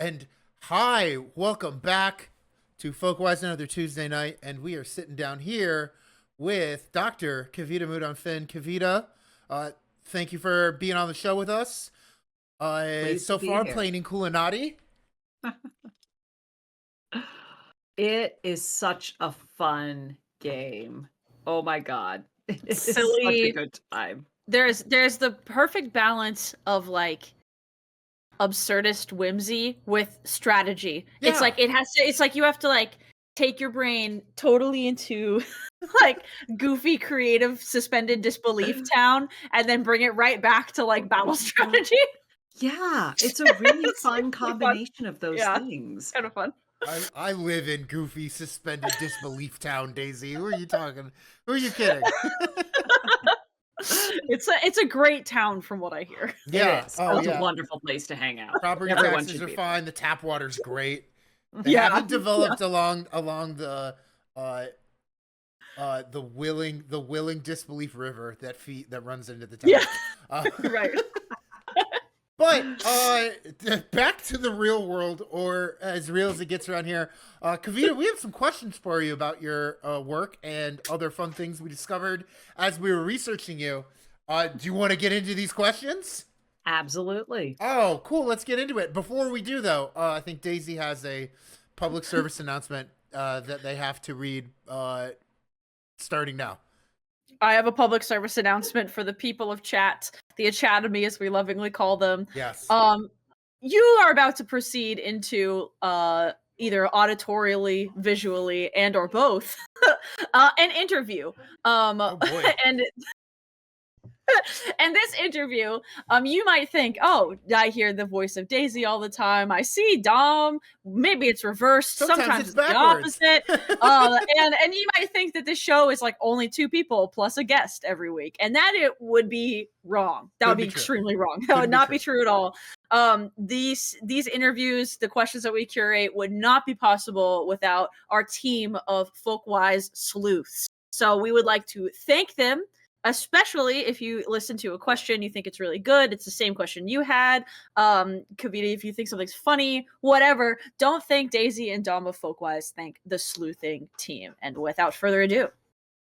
And hi, welcome back to Folkwise another Tuesday night, and we are sitting down here with Dr. Kavita Mudan Finn. Kavita, thank you for being on the show with us. Pleased to So be far, here. playing in Kulanati. It is such a fun game. Oh my god. It is such a Silly. good time. There's the perfect balance of like absurdist whimsy with strategy. It's Yeah. like it's like you have to like take your brain totally into like goofy creative suspended disbelief town and then bring it right back to like battle strategy. Yeah, it's a really It's fun really fun. combination of those Yeah, things. kind of fun. I live in goofy suspended disbelief town, Daisy. Who are you talking? Who are you kidding? It's a great town from what I hear. It Yeah. is. Oh Oh, it's a yeah. wonderful place to hang out. Property Everyone taxes should are be fine. The tap water's great. They Yeah. haven't developed along uh the willing disbelief river that runs into the town. Yeah. Uh, Right. but back to the real world, or as real as it gets around here. Kavita, we have some questions for you about your work and other fun things we discovered as we were researching you. Do you want to get into these questions? Absolutely. Oh, cool. Let's get into it. Before we do, though, I think Daisy has a public service announcement that they have to read starting now. I have a public service announcement for the people of chat, the Academy as we lovingly call them. Yes. You are about to proceed into either auditorially, visually, and or both an interview. Oh boy. And and this interview, you might think, oh, I hear the voice of Daisy all the time. I see Dom. Maybe it's reversed. Sometimes it's the backwards. opposite. And you might think that this show is like only two people plus a guest every week, and that it would be wrong. That would be extremely wrong. That would not be true at all. These interviews, the questions that we curate, would not be possible without our team of Folkwise sleuths. So we would like to thank them. Especially if you listen to a question, you think it's really good. It's the same question you had. Kavita, if you think something's funny, whatever, don't thank Daisy and Dom of Folkwise. Thank the sleuthing team. And without further ado,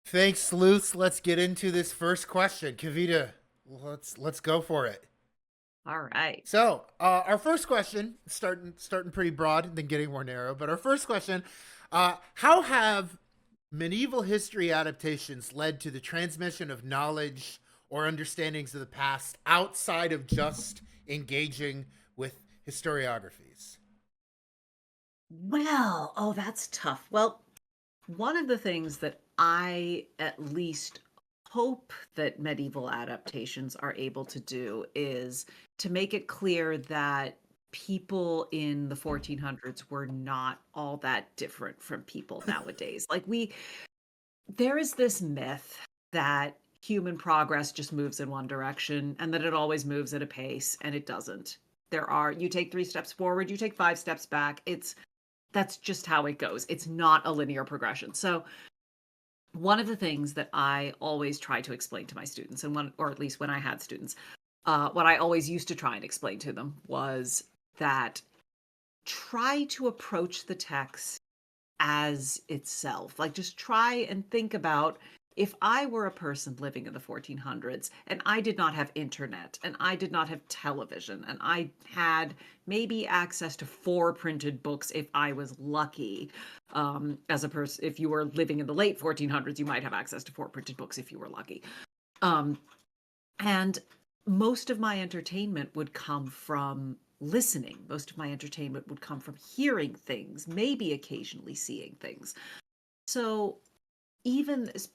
Thanks, sleuths. Let's get into this first question. Kavita, let's go for it. All right. So, our first question, starting pretty broad and then getting more narrow, but our first question, how have medieval history adaptations led to the transmission of knowledge or understandings of the past outside of just engaging with historiographies? Well, oh, that's tough. Well, one of the things that I at least hope that medieval adaptations are able to do is to make it clear that people in the 1400s were not all that different from people nowadays. There is this myth that human progress just moves in one direction and that it always moves at a pace, and it doesn't. You take 3 steps forward, you take 5 steps back. That's just how it goes. It's not a linear progression. So one of the things that I always try to explain to my students, or at least when I had students, what I always used to try and explain to them was that try to approach the text as itself. Like, just try and think about, if I were a person living in the 1400s and I did not have internet and I did not have television and I had maybe access to 4 printed books if I was lucky. As a person, if you were living in the late 1400s, you might have access to 4 printed books if you were lucky. And most of my entertainment would come from listening. Most of my entertainment would come from hearing things, maybe occasionally seeing things. So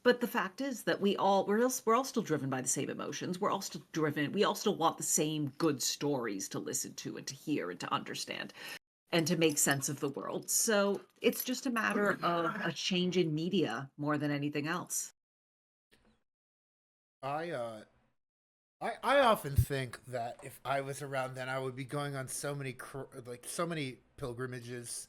but the fact is that we're all still driven by the same emotions. We're all still driven. We all still want the same good stories to listen to and to hear and to understand and to make sense of the world. So it's just a matter of a change in media more than anything else. I often think that if I was around then, I would be going on so many pilgrimages.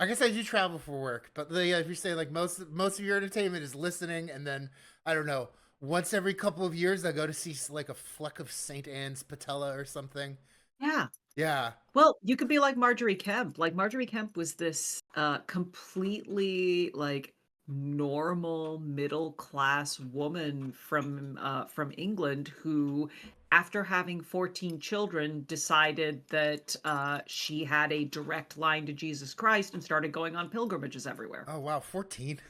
I guess I do travel for work, but if you say like most of your entertainment is listening, and then I don't know, once every couple of years I go to see like a fleck of Saint Anne's patella or something. Yeah. Yeah. Well, you could be like Marjorie Kemp. Like Marjorie Kemp was this completely like normal middle class woman from England who, after having 14 children, decided that she had a direct line to Jesus Christ and started going on pilgrimages everywhere. Oh wow, 14.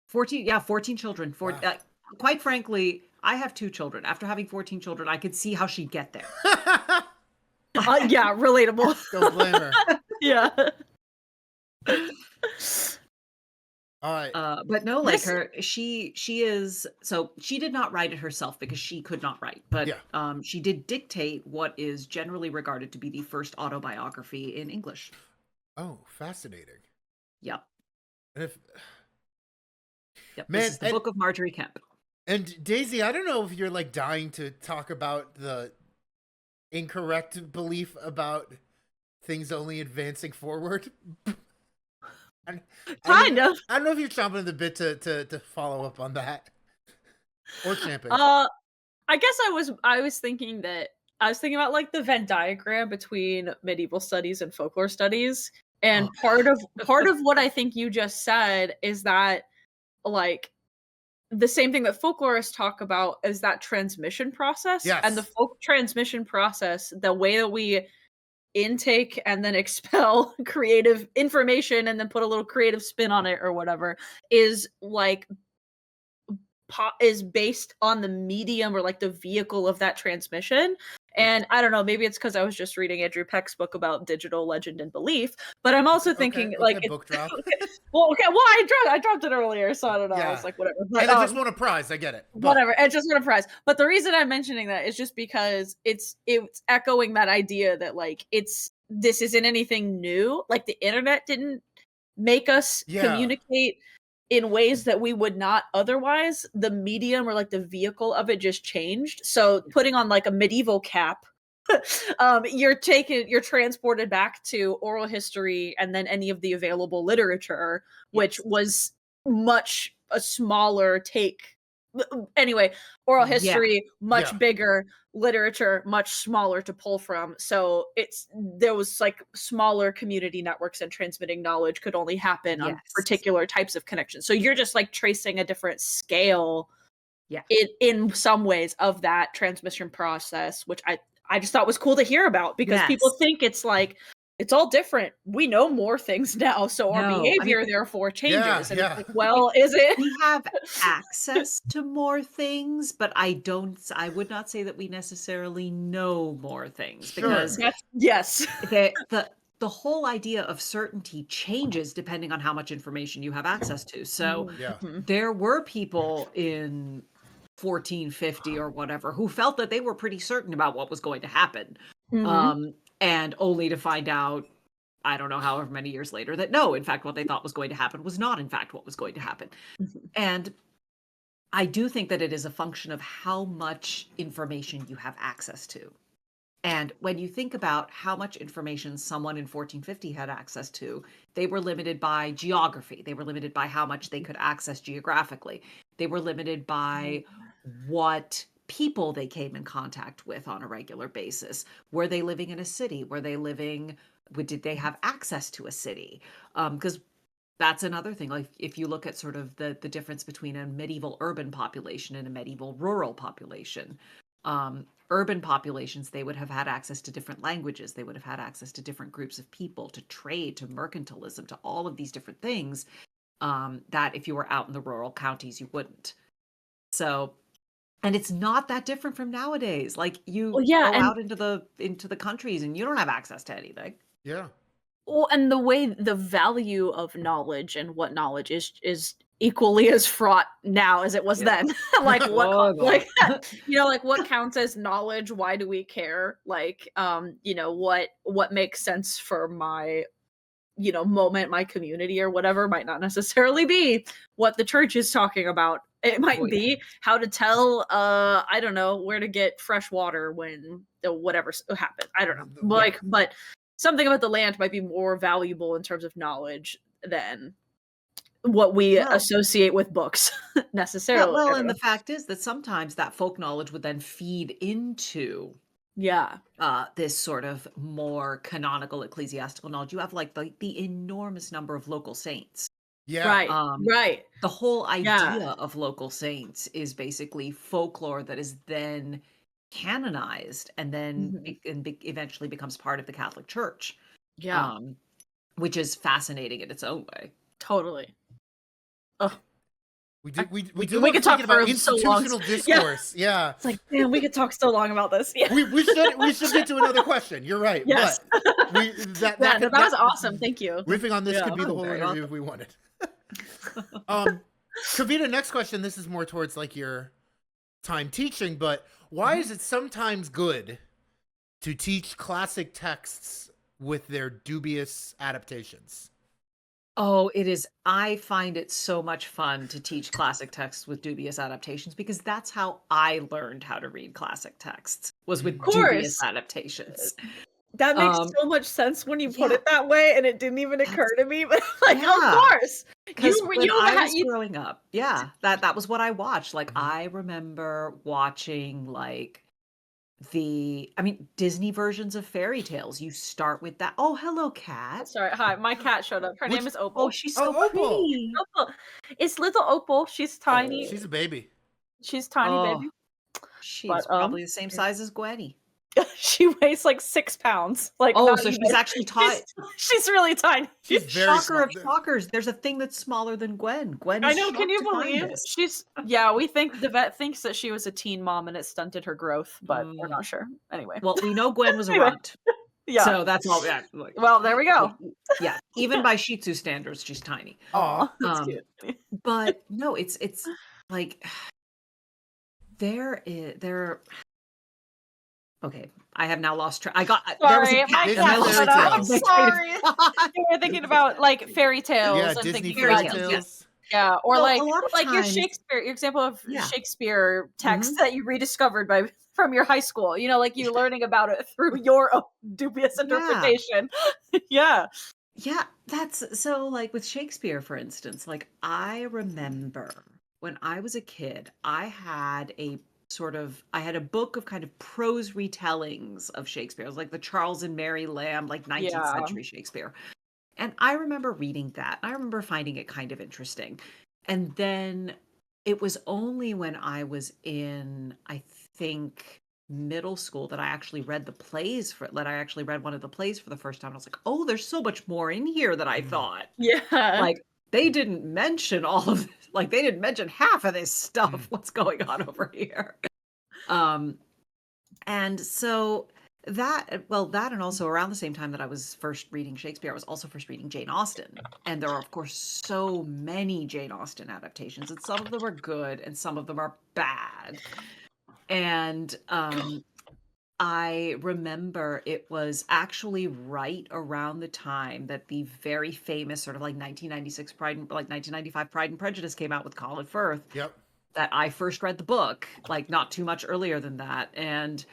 14, yeah, 14 children. Wow. Quite frankly, I have 2 children. After having 14 children, I could see how she'd get there. Yeah, relatable. Don't blame her. Yeah. All right. But no, like This she is, so she did not write it herself because she could not write, but Yeah. she did dictate what is generally regarded to be the first autobiography in English. Oh, fascinating. Yep. And if Yep. man, This is the book of Marjorie Kemp. and Daisy, I don't know if you're like dying to talk about the incorrect belief about things only advancing forward. kind of. I don't know if you're chomping at the bit to follow up on that or champing. I guess I was thinking about like the Venn diagram between medieval studies and folklore studies. And part of what I think you just said is that like the same thing that folklorists talk about is that transmission process. Yes. And the folk transmission process, the way that we intake and then expel creative information and then put a little creative spin on it or whatever, is like is based on the medium or like the vehicle of that transmission. And I don't know, maybe it's because I was just reading Andrew Peck's book about digital legend and belief, but I'm also thinking like book drop. well, I dropped it earlier, so I don't know. Yeah. I was like, whatever. But, And I just won a prize. I get it. But whatever. It just won a prize. But the reason I'm mentioning that is just because it's echoing that idea that like this isn't anything new. Like the internet didn't make us communicate in ways that we would not otherwise. The medium or like the vehicle of it just changed. So putting on like a medieval cap, you're transported back to oral history and then any of the available literature, which was much a smaller take. Anyway, oral history, much bigger, literature, much smaller to pull from. So there was like smaller community networks, and transmitting knowledge could only happen on particular types of connections. So you're just like tracing a different scale in some ways of that transmission process, which I just thought was cool to hear about, because people think it's like, it's all different. We know more things now, so our behavior therefore changes. And it's like, well, is it? We have access to more things, but I would not say that we necessarily know more things, because the whole idea of certainty changes depending on how much information you have access to. So there were people in 1450 or whatever who felt that they were pretty certain about what was going to happen. And only to find out, I don't know, however many years later, that no, in fact, what they thought was going to happen was not, in fact, what was going to happen. And I do think that it is a function of how much information you have access to. And when you think about how much information someone in 1450 had access to, they were limited by geography. They were limited by how much they could access geographically. They were limited by what people they came in contact with on a regular basis. Were they living in a city? Did they have access to a city? Because that's another thing. Like if you look at sort of the difference between a medieval urban population and a medieval rural population, urban populations, they would have had access to different languages. They would have had access to different groups of people, to trade, to mercantilism, to all of these different things that if you were out in the rural counties, you wouldn't. So, and it's not that different from nowadays. Like you go out into the countries and you don't have access to anything. Yeah. Well, and the way the value of knowledge and what knowledge is equally as fraught now as it was then. Like what like like what counts as knowledge? Why do we care? Like what makes sense for my moment, my community or whatever, might not necessarily be what the church is talking about. It might be how to tell I don't know, where to get fresh water when whatever happened. I don't know. But something about the land might be more valuable in terms of knowledge than what we associate with books necessarily. And the fact is that sometimes that folk knowledge would then feed into Yeah. this sort of more canonical ecclesiastical knowledge. You have like the enormous number of local saints. Yeah. Right. Um, Right. the whole Yeah. idea of local saints is basically folklore that is then canonized and then Mhm. eventually becomes part of the Catholic Church, Yeah. um, which is fascinating in its own way. Totally. Oh, We do we love could talk talking about for so long. institutional Yeah. discourse. Yeah. It's like, man, we could talk so long about this. Yeah. We should get to another question. You're right. Yes. But Yeah, no, that was awesome. Thank you. riffing on this Yeah. could be the Oh, whole very interview if we wanted. Kavita, next question. This is more towards like your time teaching, but why is it sometimes good to teach classic texts with their dubious adaptations? Oh, it is. I find it so much fun to teach classic texts with dubious adaptations because that's how I learned how to read classic texts, was with Of dubious course. adaptations. That makes Um, so much sense when you put yeah, it that way, and it didn't even occur that's to me. But like, of yeah. course, Because you when you I ha- was you growing up, yeah, that was what I watched. Like Mhm. I remember watching like Disney versions of fairy tales. You start with that. Oh, hello, cat. Sorry, hi, my cat showed up. Her Which name is Oh, Opal. she's so Oh, Opal. pretty. Opal. It's little Opal. She's tiny. She's a baby. She's tiny, Oh, baby. she's But probably the same size as Gwenny. she weighs like 6 pounds. Like Oh, not so even. she's actually She's, she's really tiny. She's very Shocker small. of shockers. There's a thing that's smaller than Gwen. Gwen I is know. Can shocked you to find believe this. she's? Yeah, we think the vet thinks that she was a teen mom and it stunted her growth, but we're Mm. not sure. Anyway. Well, we know Gwen was a Anyway. runt. Yeah. So that's all. Yeah, like, Well, there we go. yeah. Even by Shih Tzu standards, she's tiny. Aw. Aw, that's Um, cute. but no, it's like there. Okay, I have now lost track. There was a Sorry, my cat, and Disney I cat lost fairy shut up. track I'm of tales. my train of sorry. thought. You were thinking about like fairy tales Yeah, and Disney thinking fairy about Fairy tales, yes. tales. yeah, or Well, like a lot of your times, Shakespeare, your example of yeah. Shakespeare text Mhm. that you rediscovered from your high school. You know, like you learning about it through your own dubious Yeah. interpretation. Yeah. Yeah, that's so like with Shakespeare, for instance, like I remember when I was a kid, I had a book of kind of prose retellings of Shakespeare. It was like the Charles and Mary Lamb, like 19th Yeah. century Shakespeare. And I remember reading that. I remember finding it kind of interesting. And then it was only when I was in, I think, middle school that I actually read one of the plays for the first time. I was like, oh, there's so much more in here than I thought. Yeah. Like they didn't mention all of this, like they didn't mention half of this stuff. Mm. What's going on over here? And so that and also around the same time that I was first reading Shakespeare, I was also first reading Jane Austen. And there are, of course, so many Jane Austen adaptations, and some of them are good and some of them are bad. And I remember it was actually right around the time that the very famous sort of like 1995 Pride and Prejudice came out with Colin Firth, Yep. that I first read the book, like not too much earlier than that. And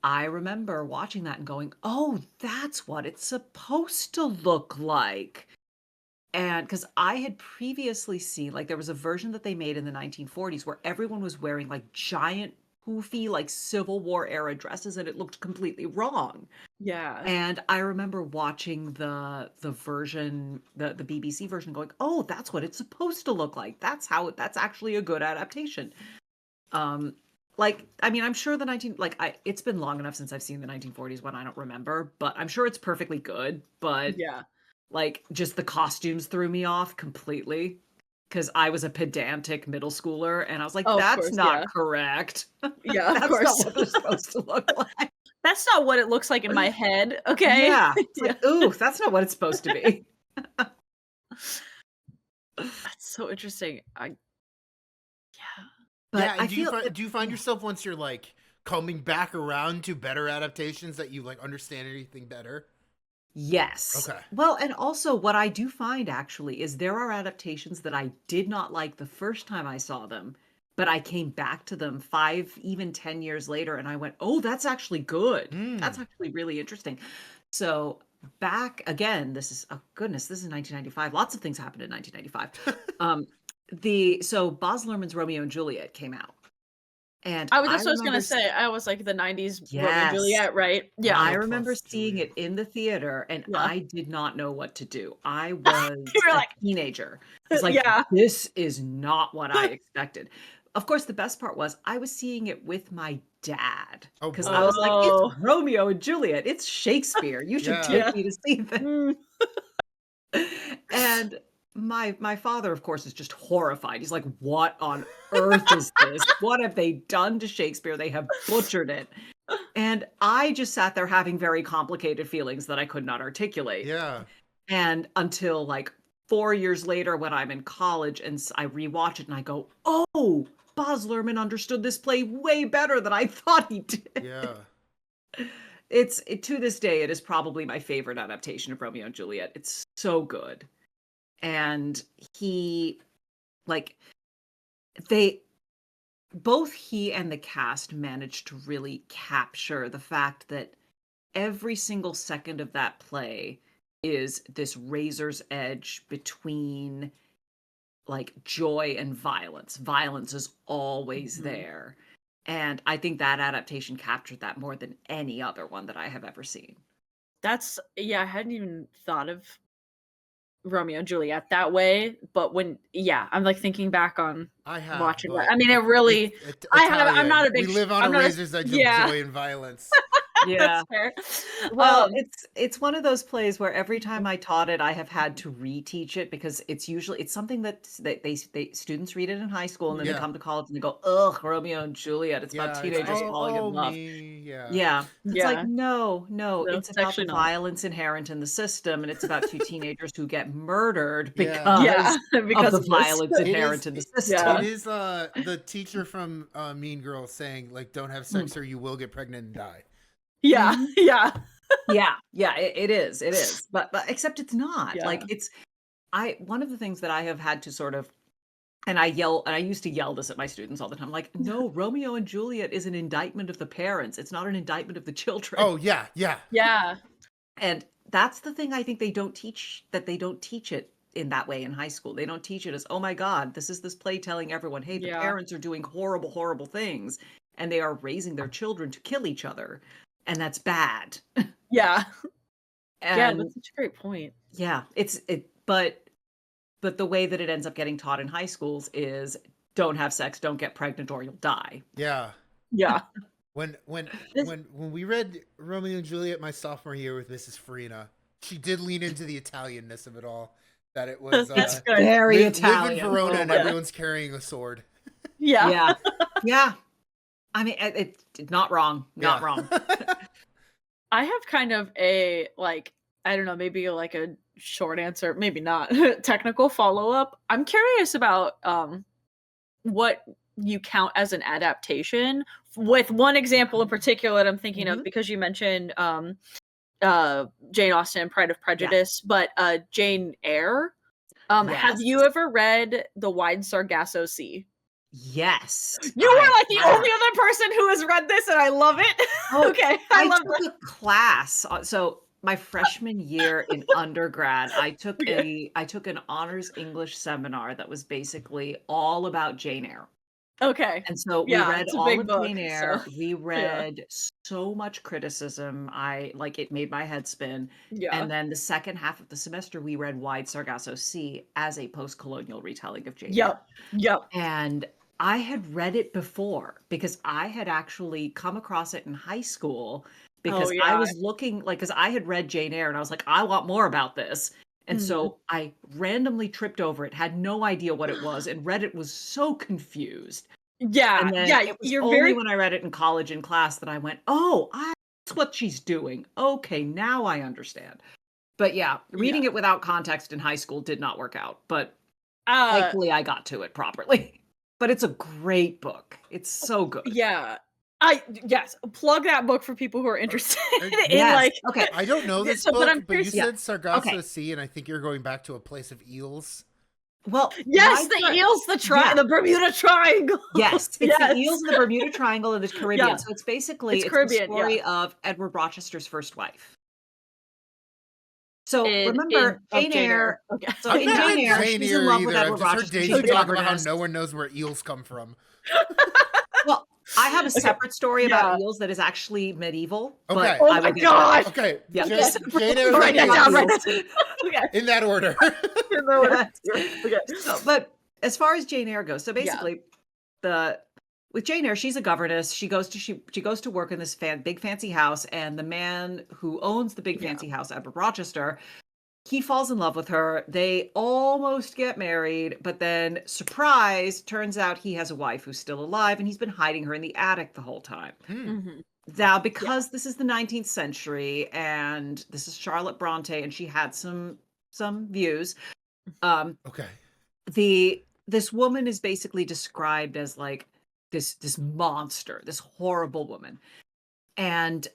I remember watching that and going, oh, that's what it's supposed to look like. And because I had previously seen, like, there was a version that they made in the 1940s where everyone was wearing like giant, poofy, like Civil War era dresses, and it looked completely wrong. Yeah. And I remember watching the version, the BBC version, going, oh, that's what it's supposed to look like. That's actually a good adaptation. I'm sure it's been long enough since I've seen the 1940s one, I don't remember, but I'm sure it's perfectly good. But Yeah. like, just the costumes threw me off completely because I was a pedantic middle schooler, and I was like, Oh, of that's course, not yeah. correct. Yeah, of That's course. not what they're supposed to look like. That's not what it looks like in my head, okay? Yeah. It's Yeah. like, ooh, that's not what it's supposed to be. That's so interesting. But Yeah, I and feel do you find yourself once you're like coming back around to better adaptations that you like understand anything better? yes. Okay. Well, and also what I do find actually is there are adaptations that I did not like the first time I saw them, but I came back to them 5, even 10 years later, and I went, oh, that's actually good. That's actually really interesting. So back again, this is, oh goodness, this is 1995. Lots of things happened in 1995. So Baz Luhrmann's Romeo and Juliet came out. And That's what I was remember gonna say. I was like the 90s Romeo and Yes. Juliet, right? Yeah. I Romeo remember plus seeing Juliet. it in the theater, and Yeah. I did not know what to do. I was You were a like, teenager. I was like, yeah. this is not what I expected. Of course, the best part was I was seeing it with my dad Oh, because boy. I was like, it's Oh. Romeo and Juliet. It's Shakespeare. You should Yeah. take Yeah. me to see this. Mm. And my father, of course, is just horrified. He's like, what on earth is this? What have they done to Shakespeare? They have butchered it. And I just sat there having very complicated feelings that I could not articulate. Yeah. And until like 4 years later, when I'm in college and I rewatch it and I go, oh, Baz Luhrmann understood this play way better than I thought he did. Yeah. To this day, it is probably my favorite adaptation of Romeo and Juliet. It's so good. And both he and the cast managed to really capture the fact that every single second of that play is this razor's edge between like joy and violence. Violence is always there. And I think that adaptation captured that more than any other one that I have ever seen. I hadn't even thought of Romeo and Juliet that way, but I'm like thinking back on I have watching but that. I mean, it really. I'm not a big. We live on I'm a not razor's edge of joy and violence. Yeah. That's fair. Well, it's one of those plays where every time I taught it, I have had to reteach it because it's something that they students read it in high school and then they come to college and they go, ugh, Romeo and Juliet. It's about teenagers falling in love. Yeah. It's like, no, it's about actually the not. violence inherent in the system, and it's about two teenagers who get murdered because because of the violence inherent in the system. It is the teacher from Mean Girls saying, like, don't have sex or you will get pregnant and die. Yeah, yeah. It is. But except it's not. Yeah. Like one of the things that I have had to sort of and I used to yell this at my students all the time. Like, no, Romeo and Juliet is an indictment of the parents. It's not an indictment of the children. Oh, yeah. Yeah. And that's the thing I think they don't teach it in that way in high school. They don't teach it as, oh my God, this is this play telling everyone, hey, the parents are doing horrible, horrible things and they are raising their children to kill each other. And that's bad. Yeah. And that's such a great point. Yeah. But the way that it ends up getting taught in high schools is don't have sex, don't get pregnant, or you'll die. Yeah. Yeah. When we read Romeo and Juliet my sophomore year with Mrs. Farina, she did lean into the Italianness of it all. That it was very Italian. Live in Verona and everyone's carrying a sword. Yeah. I mean, it's not wrong. Not wrong. I have kind of a, like, I don't know, maybe like a short answer, maybe not, technical follow-up. I'm curious about what you count as an adaptation, with one example in particular that I'm thinking of, because you mentioned Jane Austen, Pride of Prejudice, but Jane Eyre. Have you ever read The Wide Sargasso Sea? Yes. You are like the only other person who has read this, and I love it. Okay. I love took a class. So my freshman year in undergrad, I took an honors English seminar that was basically all about Jane Eyre. Okay. And so we read all of Jane Eyre. We read so much criticism. It made my head spin. Yeah. And then the second half of the semester, we read Wide Sargasso Sea as a post-colonial retelling of Jane Eyre. Yep. And I had read it before because I had actually come across it in high school because I was looking, like, because I had read Jane Eyre and I was like, I want more about this. And so I randomly tripped over it, had no idea what it was, and read it, was so confused. Yeah, and then it was only when I read it in college in class that I went, oh, that's what she's doing. Okay, now I understand. But reading it without context in high school did not work out. But thankfully I got to it properly. But it's a great book. It's so good. Yeah. Plug that book for people who are interested in okay. I don't know this book, but you said Sargasso Sea, and I think you're going back to a place of eels. Well, yes, the eels, the Bermuda Triangle. Yes, it's the eels in the Bermuda Triangle in the Caribbean. Yeah. So it's basically the story of Edward Rochester's first wife. So remember, Jane Eyre. Okay. So in Jane Eyre, she's in love with Edward Rochester. I've just heard Daisy talk about how no one knows where eels come from. Well, I have a separate story about Yeah. eels that is actually medieval. Okay. But Oh I my will get to gosh. that. Okay. Yeah. Jane Eyre Write it Medieval down right Eels. now. Okay. in that order. In the order. Yes. Okay. So, but as far as Jane Eyre goes, so Yeah. basically, with Jane Eyre, she's a governess. She goes to work in this big fancy house, and the man who owns the big Yeah. fancy house, Edward Rochester, he falls in love with her. They almost get married, but then, surprise, turns out he has a wife who's still alive, and he's been hiding her in the attic the whole time. Mhm. Now, because this is the 19th century, and this is Charlotte Bronte, and she had some views, Okay. this woman is basically described as like this monster, this horrible woman. And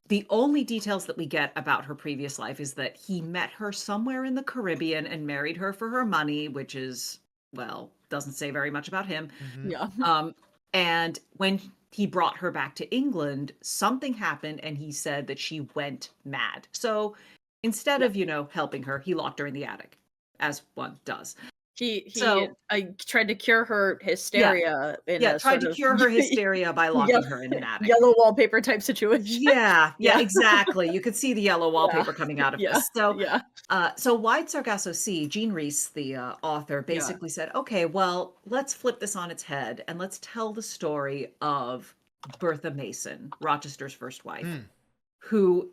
the only details that we get about her previous life is that he met her somewhere in the Caribbean and married her for her money, which is, well, doesn't say very much about him. Mhm. Yeah. And when he brought her back to England, something happened and he said that she went mad. So instead of, helping her, he locked her in the attic, as one does. He So- tried to cure her hysteria in a tried sort to of cure her hysteria by locking Yeah. her in an attic. yellow wallpaper type situation. Yeah, Yeah. exactly. You could see the yellow wallpaper coming out of Yeah. this. So, Yeah. so Wide Sargasso Sea, Jean Reese, the author, basically said, okay, well, let's flip this on its head and let's tell the story of Bertha Mason, Rochester's first wife, who,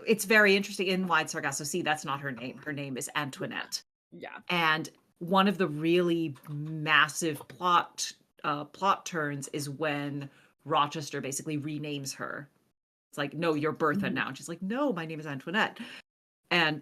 it's very interesting, in Wide Sargasso Sea, that's not her name. Her name is Antoinette. Yeah. And one of the really massive plot turns is when Rochester basically renames her. It's like, no, you're Bertha now. And she's like, no, my name is Antoinette. And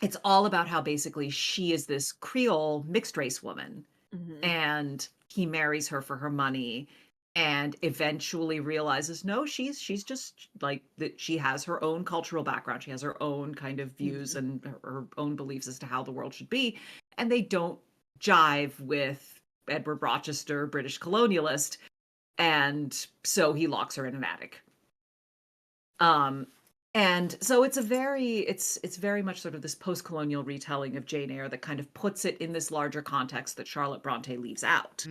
it's all about how basically she is this Creole mixed race woman. Mhm. And he marries her for her money and eventually realizes, no, she's just like that. She has her own cultural background. She has her own kind of views and her own beliefs as to how the world should be. And they don't jive with Edward Rochester, British colonialist. And so he locks her in an attic. And so it's very much sort of this post-colonial retelling of Jane Eyre that kind of puts it in this larger context that Charlotte Bronte leaves out.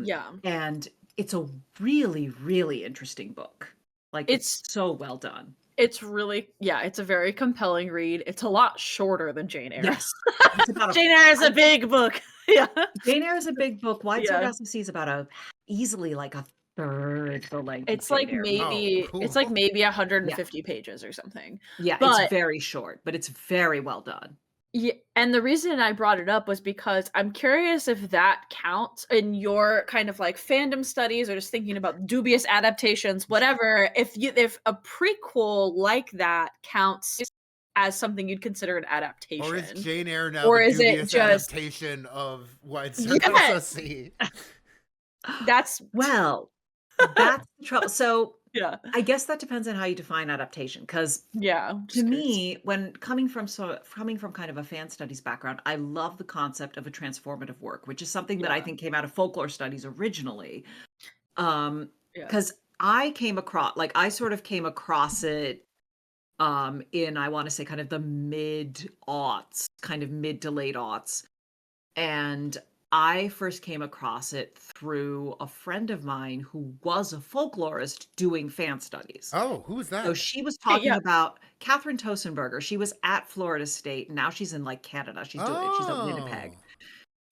Yeah. And it's a really, really interesting book. Like, it's so well done. It's really, it's a very compelling read. It's a lot shorter than Jane Eyre. Yes. It's about Jane Eyre is a big book. Yeah. Jane Eyre is a big book. Wide Sargasso Sea is about easily like a third the length. It's of like Jane Eyre. maybe cool. it's like maybe 150 pages or something. Yeah, But- it's very short, but it's very well done. Yeah, and the reason I brought it up was because I'm curious if that counts in your kind of like fandom studies or just thinking about dubious adaptations, whatever. If a prequel like that counts as something you'd consider an adaptation, Or is Jane Eyre now Or the is it dubious just- adaptation of Wide Sargasso Sea? that's Well, that's the trouble. So yeah, I guess that depends on how you define adaptation. Because yeah. to me, when coming from kind of a fan studies background, I love the concept of a transformative work, which is something that I Yeah. think came out of folklore studies originally. Yeah. Because I came across it in, I want to say, kind of the mid-aughts, kind of mid to late aughts. And I first came across it through a friend of mine who was a folklorist doing fan studies. Oh, who is that? So she was talking yeah. about Catherine Tosenberger. She was at Florida State. Now she's in like Canada. She's at Winnipeg.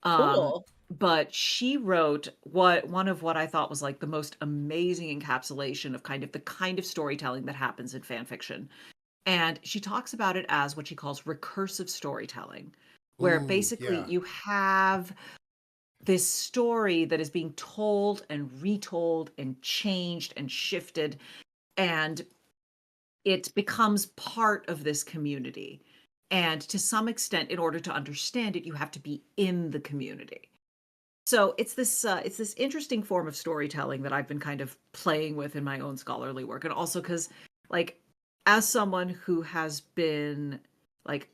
Cool. But she wrote one of what I thought was like the most amazing encapsulation of the kind of storytelling that happens in fan fiction. And she talks about it as what she calls recursive storytelling, where Ooh, basically yeah. you have this story that is being told and retold and changed and shifted, and it becomes part of this community. And to some extent, in order to understand it, you have to be in the community. So it's this interesting form of storytelling that I've been kind of playing with in my own scholarly work. And also because, like, as someone who has been, like,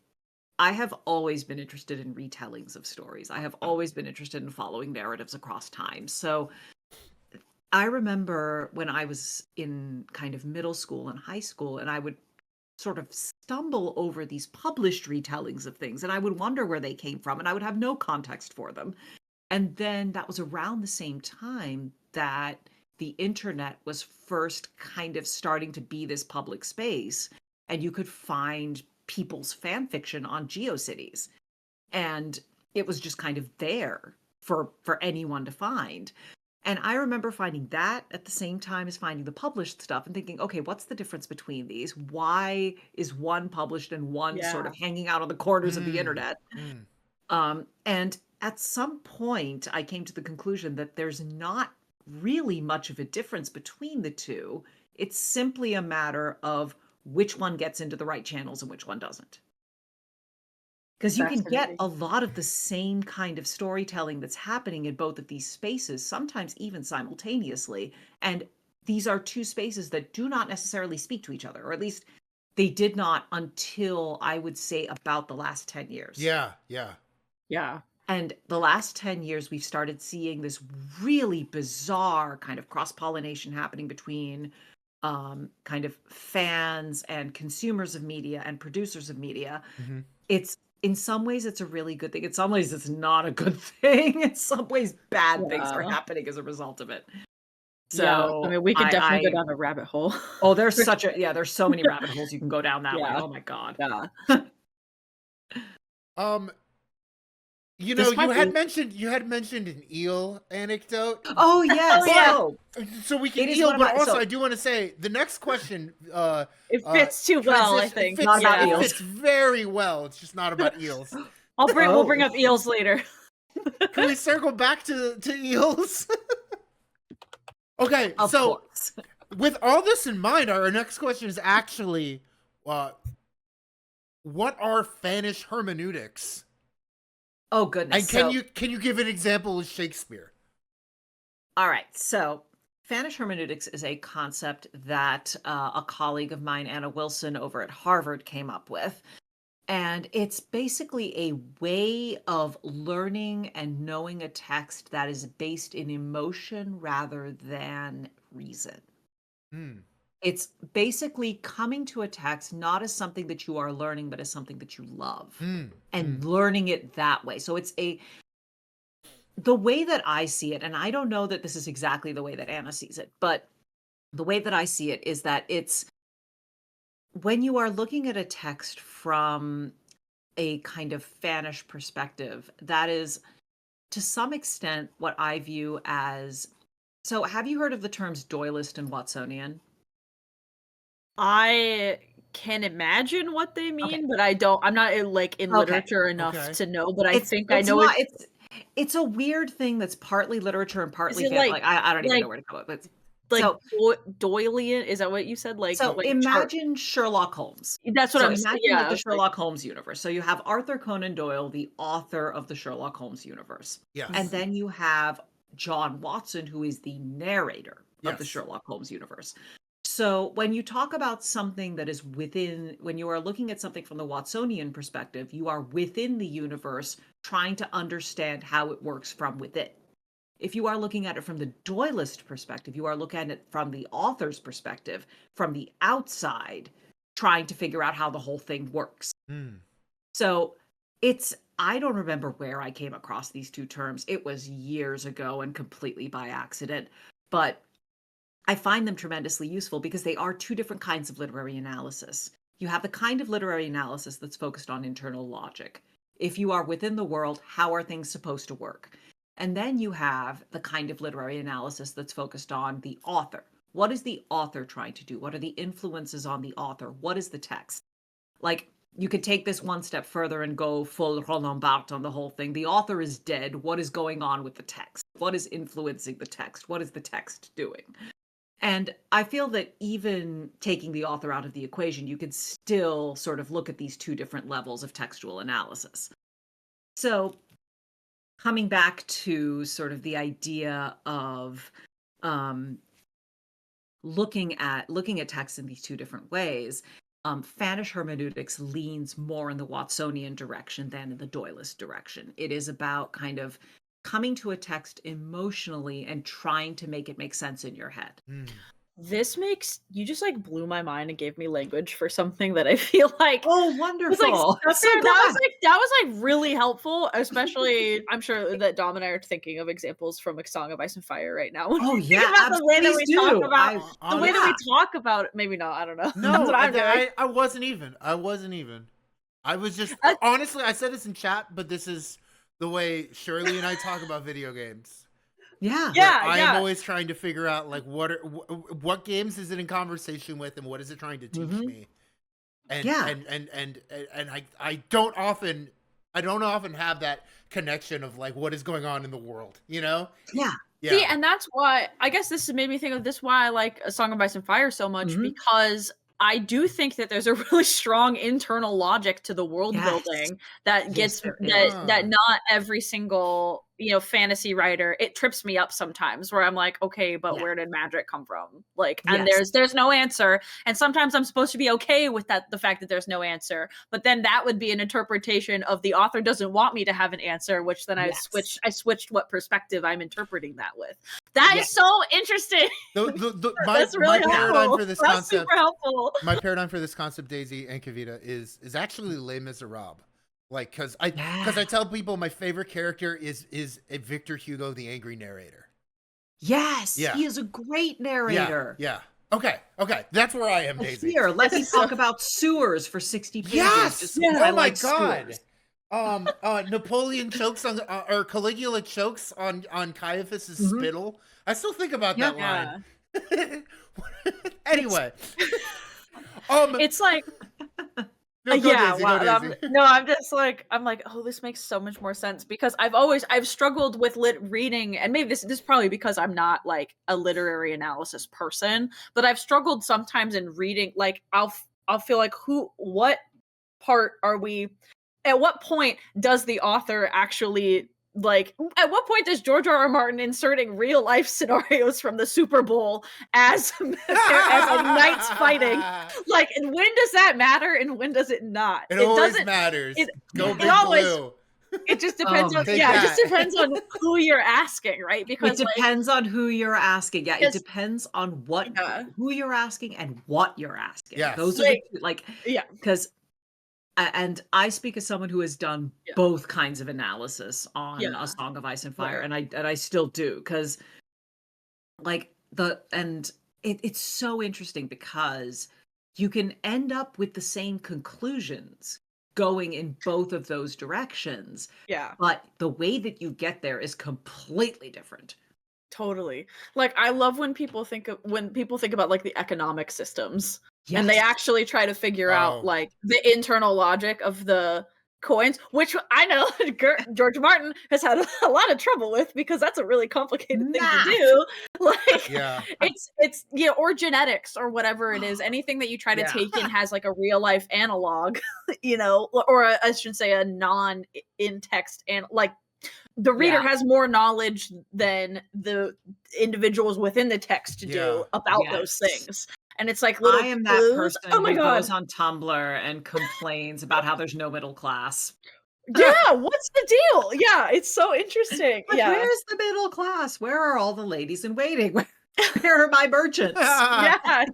I have always been interested in retellings of stories. I have always been interested in following narratives across time. So I remember when I was in kind of middle school and high school, and I would sort of stumble over these published retellings of things, and I would wonder where they came from, and I would have no context for them. And then that was around the same time that the internet was first kind of starting to be this public space, and you could find people's fan fiction on GeoCities, and it was just kind of there for anyone to find. And I remember finding that at the same time as finding the published stuff and thinking, okay, what's the difference between these? Why is one published and one sort of hanging out on the corners of the internet? And at some point, I came to the conclusion that there's not really much of a difference between the two. It's simply a matter of which one gets into the right channels and which one doesn't. Because you can get Fascinating. a lot of the same kind of storytelling that's happening in both of these spaces, sometimes even simultaneously. And these are two spaces that do not necessarily speak to each other, or at least they did not until, I would say, about the last 10 years. Yeah. Yeah. And the last 10 years, we've started seeing this really bizarre kind of cross-pollination happening between kind of fans and consumers of media and producers of media. Mhm. It's, in some ways, it's a really good thing. In some ways, it's not a good thing. In some ways, bad things are Yeah. happening as a result of it. Yeah. So I mean, we could definitely go down a rabbit hole. oh, there's there's so many rabbit holes you can go down that way. Yeah. Oh my God. Yeah. You This know, might you had mentioned an eel anecdote. Oh, yes. Oh, yeah. Oh, So we can It is eel, one of but my- also so- I do want to say the next question. It fits too well, I transition- think. It fits, Not about it eels. fits very well. It's just not about eels. We'll bring Oh. up eels later. Can we circle back to eels? Okay, of so course. with all this in mind, our next question is actually, what are fannish hermeneutics? Oh, goodness. And can you give an example of Shakespeare? All right. So, fannish hermeneutics is a concept that a colleague of mine, Anna Wilson, over at Harvard, came up with. And it's basically a way of learning and knowing a text that is based in emotion rather than reason. Hmm. It's basically coming to a text not as something that you are learning, but as something that you love and learning it that way. So it's the way that I see it, and I don't know that this is exactly the way that Anna sees it, but the way that I see it is that it's when you are looking at a text from a kind of fannish perspective, that is to some extent what I view as. So, have you heard of the terms doylist and Watsonian? I can imagine what they mean, Okay. but I don't. I'm not in Okay. literature enough Okay. to know. But I It's think I it's know not it's it's a weird thing that's partly literature and partly it fan like- like, I don't even like- know where to go with it. like So Doylean. Is that what you said? Like so like imagine Sherlock Holmes. That's what So I'm saying. imagine like Yeah, the it's like- Sherlock Holmes universe. So you have Arthur Conan Doyle, the author of the Sherlock Holmes universe. Yes. And then you have John Watson, who is the narrator of the Yes. Sherlock Holmes universe. So when you talk about something that is when you are looking at something from the Watsonian perspective, you are within the universe trying to understand how it works from within. If you are looking at it from the Doylist perspective, you are looking at it from the author's perspective, from the outside, trying to figure out how the whole thing works. So I don't remember where I came across these two terms. It was years ago and completely by accident. But I find them tremendously useful because they are two different kinds of literary analysis. You have the kind of literary analysis that's focused on internal logic. If you are within the world, how are things supposed to work? And then you have the kind of literary analysis that's focused on the author. What is the author trying to do? What are the influences on the author? What is the text? Like, you could take this one step further and go full Roland Barthes on the whole thing. The author is dead. What is going on with the text? What is influencing the text? What is the text doing? And I feel that even taking the author out of the equation, you could still sort of look at these two different levels of textual analysis. So coming back to sort of the idea of looking at text in these two different ways, fannish hermeneutics leans more in the Watsonian direction than in the Doylist direction. It is about kind of coming to a text emotionally and trying to make it make sense in your head. This makes you just like blew my mind and gave me language for something that I feel like Oh, was wonderful. like stuck So there. glad. That was like really helpful, especially I'm sure that Dom and I are thinking of examples from A Song of Ice and Fire right now. When Oh, we think yeah, about the way that please we talk do. about the way that yeah. we talk about it. Maybe not. I don't know. That's No, what I'm doing. I wasn't even. I wasn't even. I was just I- honestly. I said this in chat, but this is the way Shirley and I talk about video games. Yeah. Yeah. I am always trying to figure out like what games is it in conversation with, and what is it trying to teach Mhm. me. And Yeah. and I don't often have that connection of like what is going on in the world, you know? Yeah. Yeah. See, and that's why I guess this made me think of this why I like A Song of Ice and Fire so much, Mhm. because I do think that there's a really strong internal logic to the world Yes. building that Yes, gets there that is. that not every single, fantasy writer, it trips me up sometimes where I'm like, okay, but Yeah. where did magic come from? Like, and Yes. there's no answer. And sometimes I'm supposed to be okay with that, the fact that there's no answer. But then that would be an interpretation of the author doesn't want me to have an answer, which then Yes. I switched what perspective I'm interpreting that with. That is Yes. so interesting. That's really my paradigm helpful. for this That's concept. super helpful. My paradigm for this concept, Daisy and Kavita, is actually Les Miserables. Like, because I tell people my favorite character is a Victor Hugo, the angry narrator. Yes. Yeah. He is a great narrator. Yeah. Okay. That's where I am, Well, Daisy. here, let me talk about sewers for 60 pages. Yes. just because I Oh my like god. sewers. Napoleon chokes on or Caligula chokes on Caiaphas's Mhm. spittle. I still think about Yeah. that line. Anyway. It's like, No, go yeah, Daisy, wow. go Daisy. I'm like, oh, this makes so much more sense because I've struggled with reading, and maybe this is probably because I'm not like a literary analysis person, but I've struggled sometimes in reading. Like, I'll feel like what part are we? At what point does the author actually like? At what point does George R. R. Martin inserting real life scenarios from the Super Bowl as like knights fighting? Like, and when does that matter, and when does it not? It It always doesn't. matters. Go it Big always- Blue. It just depends on take it that. just depends on who you're asking, right? It Because like, depends on who you're asking. Yeah, it Yes. depends on what Yeah. who you're asking and what you're asking. Yes. Those are Like, the two, like yeah. because and I speak as someone who has done Yeah. both kinds of analysis on Yeah. A Song of Ice and Fire, Right. and I still do because like it's so interesting because you can end up with the same conclusions going in both of those directions, Yeah. but the way that you get there is completely different. Totally. Like, I love when people think about like the economic systems. And they Yes. actually try to figure Oh. out like the internal logic of the coins, which I know George Martin has had a lot of trouble with because that's a really complicated thing Math. to do. Like, Yeah. it's or genetics or whatever it is. Anything that you try to Yeah. take in has like a real life analog, or I should say a non in text and like the reader Yeah. has more knowledge than the individuals within the text Yeah. do about those Yes. things. And it's like little I am that clues. person Oh my who god. goes on Tumblr and complains about how there's no middle class. Yeah, what's the deal? Yeah, it's so interesting. But Yeah. where's the middle class? Where are all the ladies in waiting? Where are my merchants?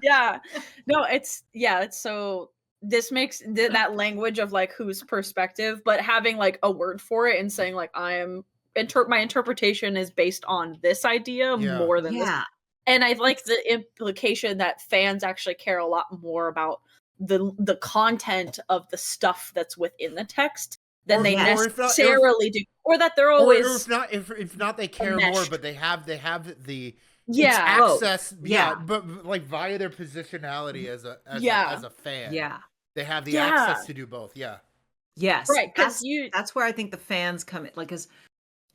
Yeah. No, it's so this makes that language of like whose perspective, but having like a word for it and saying like my interpretation is based on this idea Yeah. more than this. Yeah. And I like the implication that fans actually care a lot more about the content of the stuff that's within the text than they or if not- necessarily do, or that they're Or always if not they care more, enmeshed. but they have the yeah. access yeah. but like via their positionality as a fan. Yeah. They have the Yeah. access to do both. Yeah. Yes. Right, because That's where I think the fans come in, like,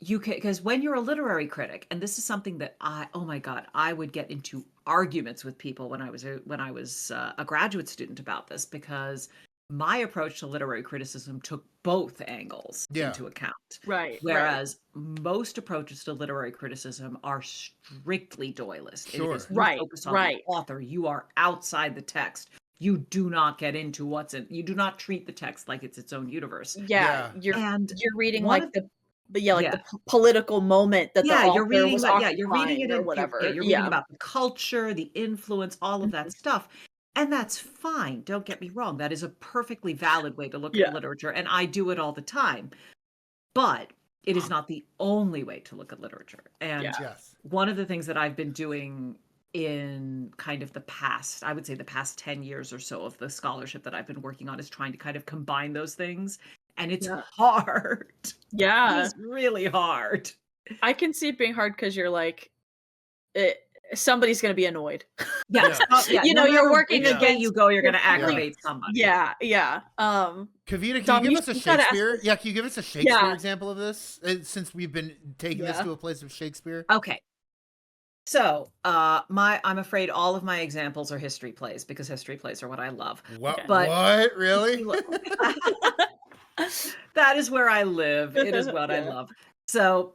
because when you're a literary critic, and this is something that oh my god, I would get into arguments with people when I was a graduate student about this, because my approach to literary criticism took both angles Yeah. into account. right. Whereas most approaches to literary criticism are strictly Doyleist. Sure. It is you Right, focus on right. the author. You are outside the text. You do not get into what's in. You do not treat the text like it's its own universe. Yeah, Yeah. you're And reading one like of- the but yeah, like Yeah. the political moment that the Yeah, you're author reading was that. Yeah, you're reading occupying it or in. whatever. You're reading about the culture, the influence, all of that Mhm. stuff, and that's fine. Don't get me wrong. That is a perfectly valid way to look at Yeah. literature, and I do it all the time. But it is not the only way to look at literature. And Yeah. Yes. one of the things that I've been doing in kind of the past, I would say the past 10 years or so of the scholarship that I've been working on is trying to kind of combine those things. And it's Yeah. hard. It Yeah. is really hard. I can see it being hard because you're like, somebody's going to be annoyed. Yeah, Yeah. yeah. You No know, you're matter working which way you against go, you're going you're to probably aggravate somebody. yeah, yeah. Kavita, can Dom, you give us a you gotta ask Shakespeare? us. Yeah, can you give us a Shakespeare Yeah. example of this? Since we've been taking this Yeah. to a place of Shakespeare. Okay. So, I'm afraid all of my examples are history plays because history plays are what I love. What? Okay. But What? Really? that is where I live. It is what I Yeah. love. So,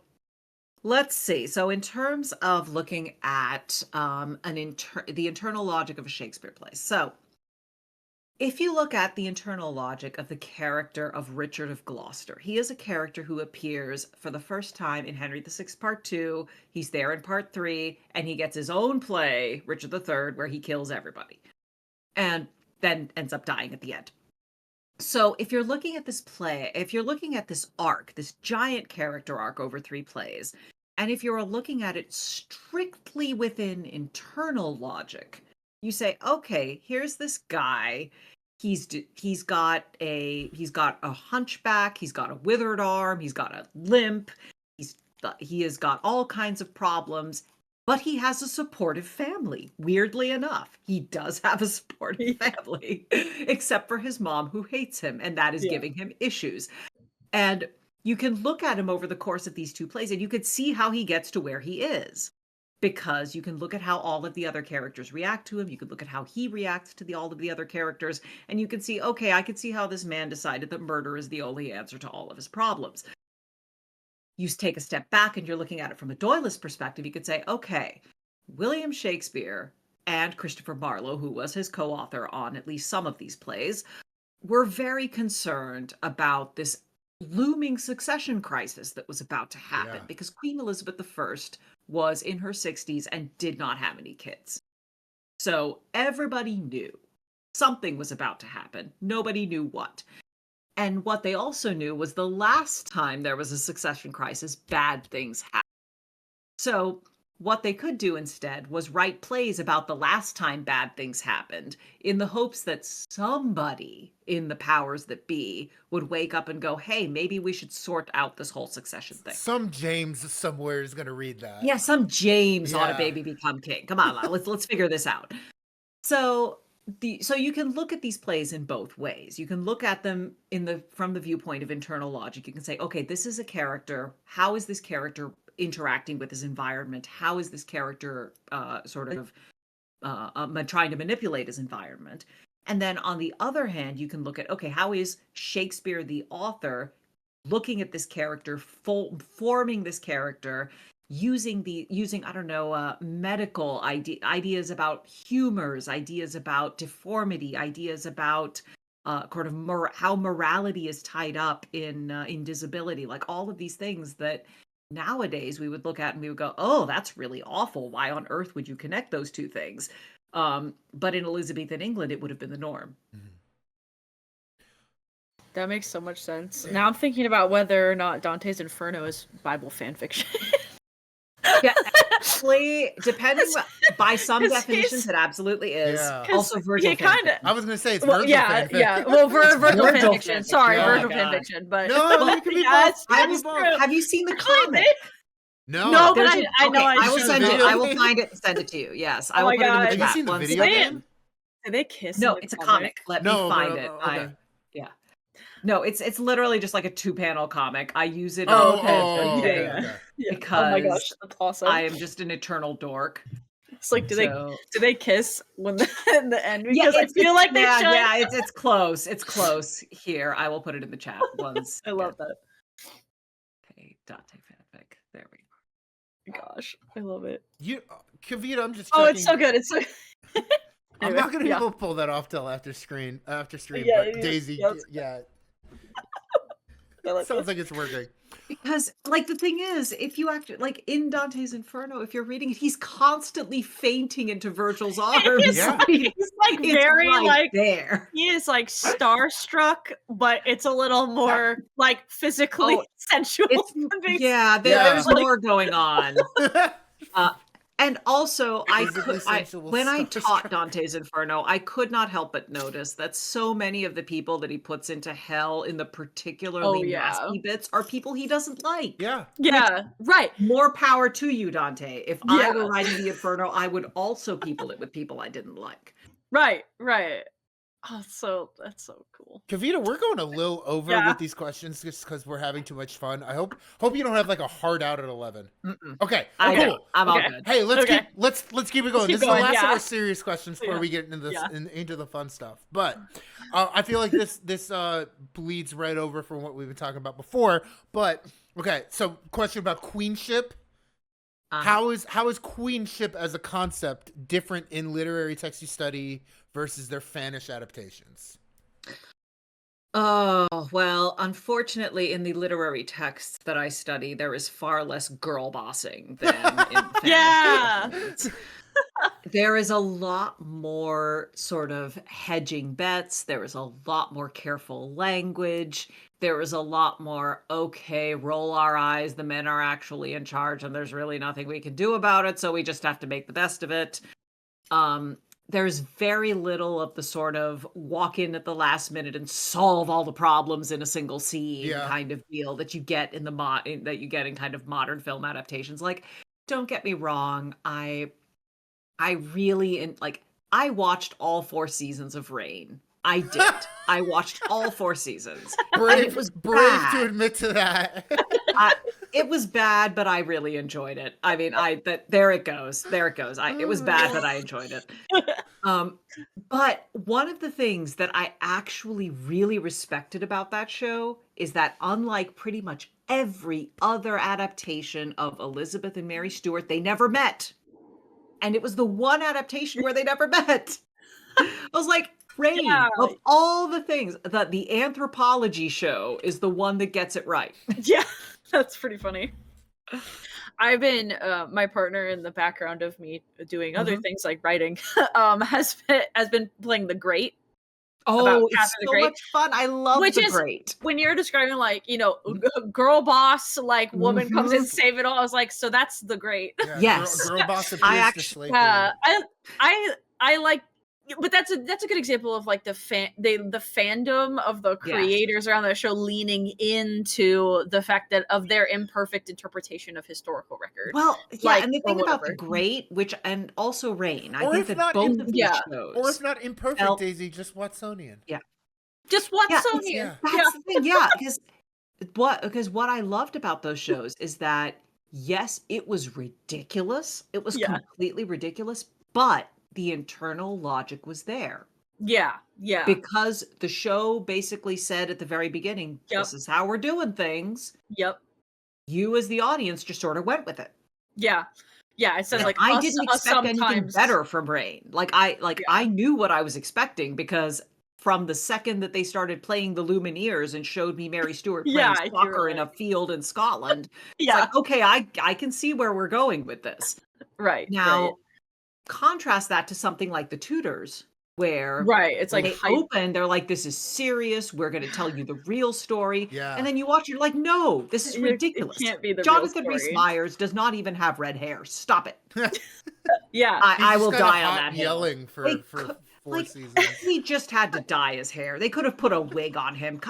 let's see. So, in terms of looking at the internal logic of a Shakespeare play. So, if you look at the internal logic of the character of Richard of Gloucester, he is a character who appears for the first time in Henry VI Part 2. He's there in Part 3, and he gets his own play, Richard III, where he kills everybody and then ends up dying at the end. So if you're looking at this play, if you're looking at this arc, this giant character arc over 3 plays, and if you're looking at it strictly within internal logic, you say, okay, here's this guy. He's got a hunchback, he's got a withered arm, he's got a limp, he has got all kinds of problems, but he has a supportive family. Weirdly enough, he does have a supportive family, except for his mom who hates him, and that is Yeah. giving him issues. And you can look at him over the course of these 2 plays, and you could see how he gets to where he is. Because you can look at how all of the other characters react to him. You can look at how he reacts to all of the other characters. And you can see, okay, I could see how this man decided that murder is the only answer to all of his problems. You take a step back and you're looking at it from a Doyleist perspective. You could say, okay, William Shakespeare and Christopher Marlowe, who was his co-author on at least some of these plays, were very concerned about this looming succession crisis that was about to happen because Queen Elizabeth I was in her 60s and did not have any kids. So everybody knew something was about to happen. Nobody knew what. And what they also knew was the last time there was a succession crisis, bad things happened. So what they could do instead was write plays about the last time bad things happened in the hopes that somebody in the powers that be would wake up and go, hey, maybe we should sort out this whole succession thing. Some James somewhere is going to read that. Yeah, some James ought to baby become king. Come on, let's figure this out. So you can look at these plays in both ways. You can look at them from the viewpoint of internal logic. You can say, okay, this is a character. How is this character interacting with his environment? How is this character trying to manipulate his environment? And then on the other hand, you can look at, okay, how is Shakespeare, the author, looking at this character, forming this character, using medical ideas about humors, ideas about deformity, ideas about how morality is tied up in disability, like all of these things that nowadays we would look at and we would go, oh, that's really awful. Why on earth would you connect those 2 things? But in Elizabethan England, it would have been the norm. Mm-hmm. That makes so much sense. Now I'm thinking about whether or not Dante's Inferno is Bible fan fiction. Yeah, actually, depending by some definitions, it absolutely is. Yeah. Also, Virgil. I was going to say it's Virgil yeah, fanfic. yeah. Well, Virgil Virgil fan fiction. fanfic. Sorry, Oh Virgil my fan God. fiction. But No, it could be both. Have you seen the Actually, comic? No, but I know I will seen send the it. video. I will find it and send it to you. Yes, I Oh will my put it in the God. chat. Have you seen the One video second. game? Do they kiss? No, in the it's a comic. Let me find it. Okay. No, it's literally just like a 2-panel comic. I use it Okay. because oh my gosh, that's awesome. I am just an eternal dork. It's like, do they kiss when in the end? Yeah, Because I feel like they should. Yeah, it's close. It's close. Here, I will put it in the chat once. I love that. Okay, Dante fanfic. There we go. Gosh, I love it. Kavita, I'm just. Oh, it's so good. It's so. I'm Anyway, not gonna be able to pull that off till after stream. Yeah, But Daisy, yes. yeah. Sounds like it's working. Because, like, the thing is, if you act like in Dante's Inferno, if you're reading it, he's constantly fainting into Virgil's arms. Yeah. I mean, He's like it's very right like there. he is like starstruck, but it's a little more like physically Oh, sensual. It's than being- yeah, Yeah. there's like- more going on. And also, Physically sensual when I taught starstruck. Dante's Inferno, I could not help but notice that so many of the people that he puts into hell in the particularly Oh, yeah. nasty bits are people he doesn't like. Yeah. Yeah, right. More power to you, Dante. If I were Yeah. writing the Inferno, I would also people it with people I didn't like. Right. Oh, that's so cool. Kavita, we're going a little over Yeah. with these questions just because we're having too much fun. I hope you don't have like a hard out at 11. Mm-mm. Okay. I cool. know. I'm all Okay. good. Hey, let's Okay. keep it going. keep This is going, the last of yeah. our serious questions before Yeah. we get into this Yeah. into the fun stuff. But I feel like this bleeds right over from what we've been talking about before. But okay, so question about queenship. How is queenship as a concept different in literary text you study versus their fannish adaptations? Oh, well, unfortunately, in the literary texts that I study, there is far less girl bossing than in fantasy. Yeah. There is a lot more sort of hedging bets. There is a lot more careful language. There is a lot more, okay, roll our eyes. The men are actually in charge and there's really nothing we can do about it. So we just have to make the best of it. There's very little of the sort of walk in at the last minute and solve all the problems in a single scene kind of deal that you get in that you get in kind of modern film adaptations. Like, don't get me wrong, I really I watched all 4 seasons of Rain. I did. I watched all 4 seasons. Brave, it was brave bad. to admit to that. It was bad, but I really enjoyed it. I mean, there it goes. There it goes. It was bad, but I enjoyed it. But one of the things that I actually really respected about that show is that unlike pretty much every other adaptation of Elizabeth and Mary Stuart, they never met. And it was the one adaptation where they never met. I was like, Rain, of all the things, the anthropology show is the one that gets it right. Yeah, that's pretty funny. I've been my partner in the background of me doing other things like writing has been playing The Great. Oh, Catherine it's the so Great. much fun. I love Which The is- Great. When you're describing like, girl boss, like woman comes in, save it all, I was like, so that's The Great. Yeah, Yes. girl boss appears I to actually- slay Yeah, queen. I like, but that's a good example of like the fandom of the creators around the show leaning into the fact that of their imperfect interpretation of historical record. Well, yeah, like, and the or thing about The whatever. Great, and also Rain, I Or think if that not both of these yeah. shows. Or if not imperfect, Well- Daisy, just Watsonian. Just what's Yeah, on it's- here? That's the thing, because what I loved about those shows is that yes, it was ridiculous. It was Yeah. completely ridiculous, but the internal logic was there. Yeah. Because the show basically said at the very beginning, this is how we're doing things. Yep. You as the audience just sort of went with it. Yeah. It says like I us- didn't us expect anything sometimes- better from Rain. I knew what I was expecting because from the second that they started playing the Lumineers and showed me Mary Stuart playing Yeah, you're soccer in a right. field in Scotland, it's Yeah. like, okay, I can see where we're going with this. Right. Now, contrast that to something like The Tudors, where Right. It's like they hype. open, they're like, this is serious. We're going to tell you the real story. Yeah. And then you watch, you're like, no, this is It ridiculous. can't be the real Jonathan Rhys story. Meyers does not even have red hair. Stop it. Yeah. I He's will just kinda die on hot that hill. yelling for They 4 like, seasons. He just had to dye his hair. They could have put a wig on him.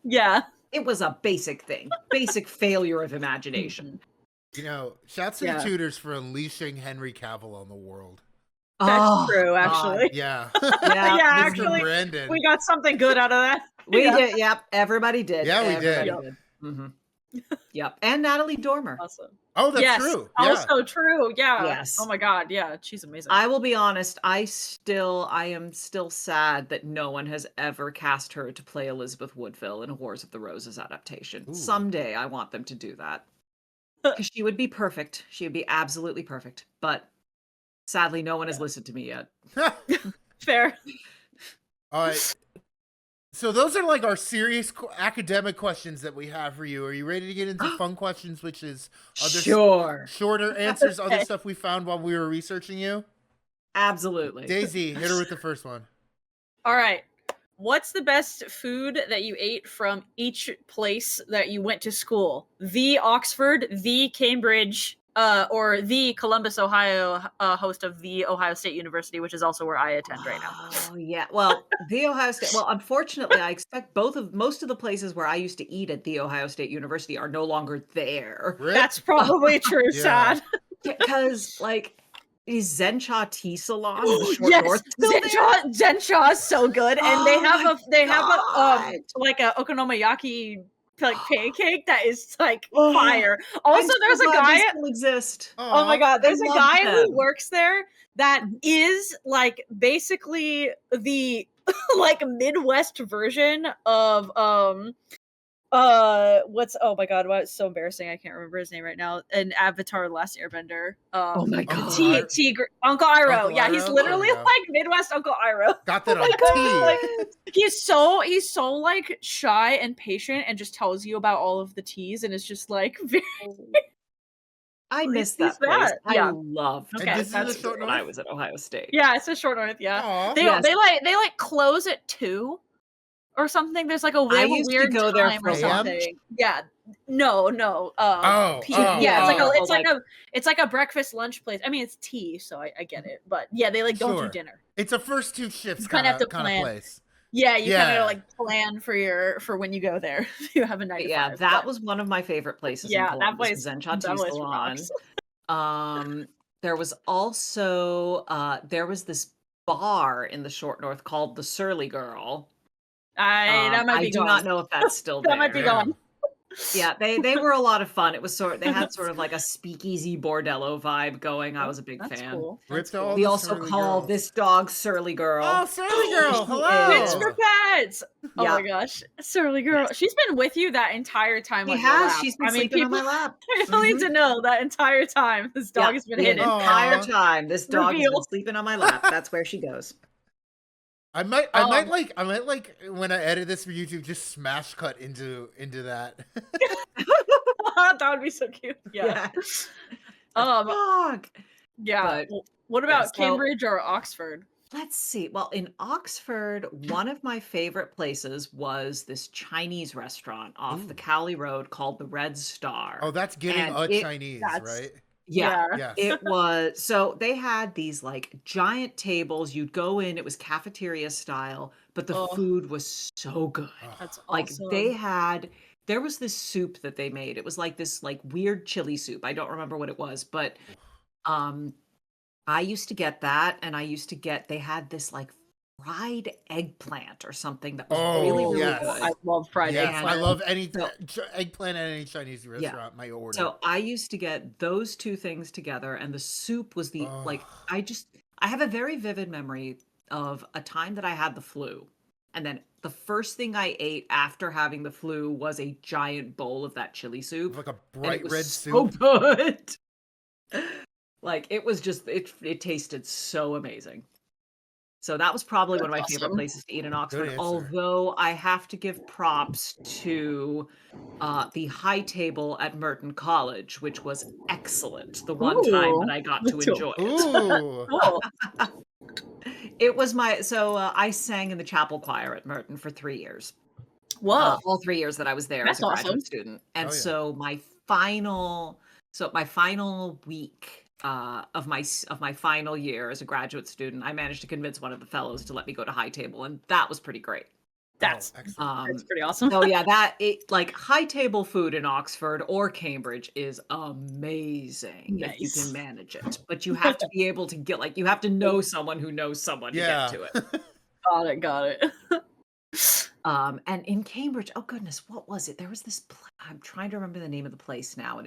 Yeah. It was a basic thing. Basic failure of imagination. Shouts to Yeah. the Tudors for unleashing Henry Cavill on the world. That's Oh, true, God. actually. Yeah. Yeah, Yeah, Mr. actually, Brandon. we got something good out of that. We Yeah. did. Yep. Everybody did. Yeah, we did. Everybody did. Yep. And Natalie Dormer. Awesome. Oh, that's yes, true. Yeah. Also true. Yeah. Yes. Oh my God. Yeah. She's amazing. I will be honest, I am still sad that no one has ever cast her to play Elizabeth Woodville in a Wars of the Roses adaptation. Ooh. Someday I want them to do that. Because she would be perfect. She would be absolutely perfect. But sadly, no one has listened to me yet. Fair. All right. So those are like our serious academic questions that we have for you. Are you ready to get into fun questions, which is other Sure. shorter answers, other Okay. stuff we found while we were researching you? Absolutely. Daisy, hit her with the first one. All right. What's the best food that you ate from each place that you went to school? The Oxford, the Cambridge, or the Columbus, Ohio host of the Ohio State University, which is also where I attend right now. Oh yeah. Well, the Ohio State. Well, unfortunately, I expect most of the places where I used to eat at the Ohio State University are no longer there. Rip? That's probably true. Yeah. Sad. Because like is Zenshaw Tea Salon in the Short Yes, North still there? Zenshaw is so good, and they Oh have my a God. like a okonomiyaki like pancake that is like Oh, fire. I'm Also, so there's a glad they guy. still exist. Oh my Aw. god, there's a love guy who them. works there that Mhm. is like basically the like Midwest version of what's oh my god, it's so embarrassing, I can't remember his name right now. An Avatar Last Airbender. Oh my Uncle God. Uncle Iroh. Uncle Yeah, he's Iroh? literally There we go. like Midwest Uncle Iroh. Got that Oh on my God. tea. He's so like shy and patient and just tells you about all of the teas and it's just like very I miss Who's that place. that? I Yeah. loved Okay, And this is that's the Short when North? I was at Ohio State. yeah, it's a short north, yeah. Aw. Yes. They like close at 2 or something. There's like they I have a used to weird go there time for or lunch. something. Yeah. No. Oh, Yeah, oh. it's like a breakfast lunch place. I mean, it's tea, so I get it. But yeah, they like don't do Sure. dinner. It's a first two shifts You kind of have to kind of plan. place. Yeah, you kind Yeah. of like plan for when you go there. You have a 9 But to yeah, 5. that but was one of my favorite places in yeah, that Columbus, place was Zenshaw Tea Salon. rocks. There was also there was this bar in the Short North called the Surly Girl. That might I be do gone. not know if that's still That might be there. gone. Yeah, they were a lot of fun. It was they had sort of like a speakeasy bordello vibe going. I was a big That's fan. cool. Rip That's to all cool. We the also Surly call girls. this dog Surly Girl. Oh, Surly Girl. She Hello. is. It's for pets. Oh Yeah. my gosh, Surly Girl. Yes. She's been with you that entire time. She on your has. lap. She's been I mean, sleeping on people my lap. people need to know that entire time this dog Yeah, has been the hidden. entire Aw. time this dog has been Reveal. sleeping on my lap. That's where she goes. I might like when I edit this for YouTube, just smash cut into that. That would be so cute. Yeah. Dog. Yeah. But, What about so- Cambridge or Oxford? Let's see. Well, in Oxford, one of my favorite places was this Chinese restaurant off the Ooh. Cowley Road called the Red Star. Oh, that's getting And a it- Chinese, that's- right? Yeah. Yes. It was so they had these like giant tables. You'd go in, it was cafeteria style, but the Oh. food was so good. Oh. That's Like awesome. there was this soup that they made. It was like this like weird chili soup. I don't remember what it was, but I used to get that, and they had this like fried eggplant or something that was really, Oh, really yes. good. I love fried Yes, eggplant. I love any So- eggplant at any Chinese restaurant. My order. So I used to get those two things together, and the soup was the like Oh. I have a very vivid memory of a time that I had the flu, and then the first thing I ate after having the flu was a giant bowl of that chili soup. like a And bright it was red so soup. good. Like it was just it tasted so amazing. So that was probably one of my That's favorite awesome. places to eat in Oxford. answer. Although I have to give props to the high table at Merton College, which was excellent. The one time that I got to Me too. enjoy it. Ooh. Cool. It was I sang in the chapel choir at Merton for 3 years. Whoa. All 3 years that I was there That's as a graduate awesome. student. And Oh, yeah. so my final week of my final year as a graduate student, I managed to convince one of the fellows to let me go to high table, and that was pretty great. That's excellent. that's pretty awesome. So yeah, like high table food in Oxford or Cambridge is amazing if you Nice. can manage it. But you have to be able to get you have to know someone who knows someone Yeah. to get to it. Got it. And in Cambridge, oh goodness, what was it? There was this I'm trying to remember the name of the place now, and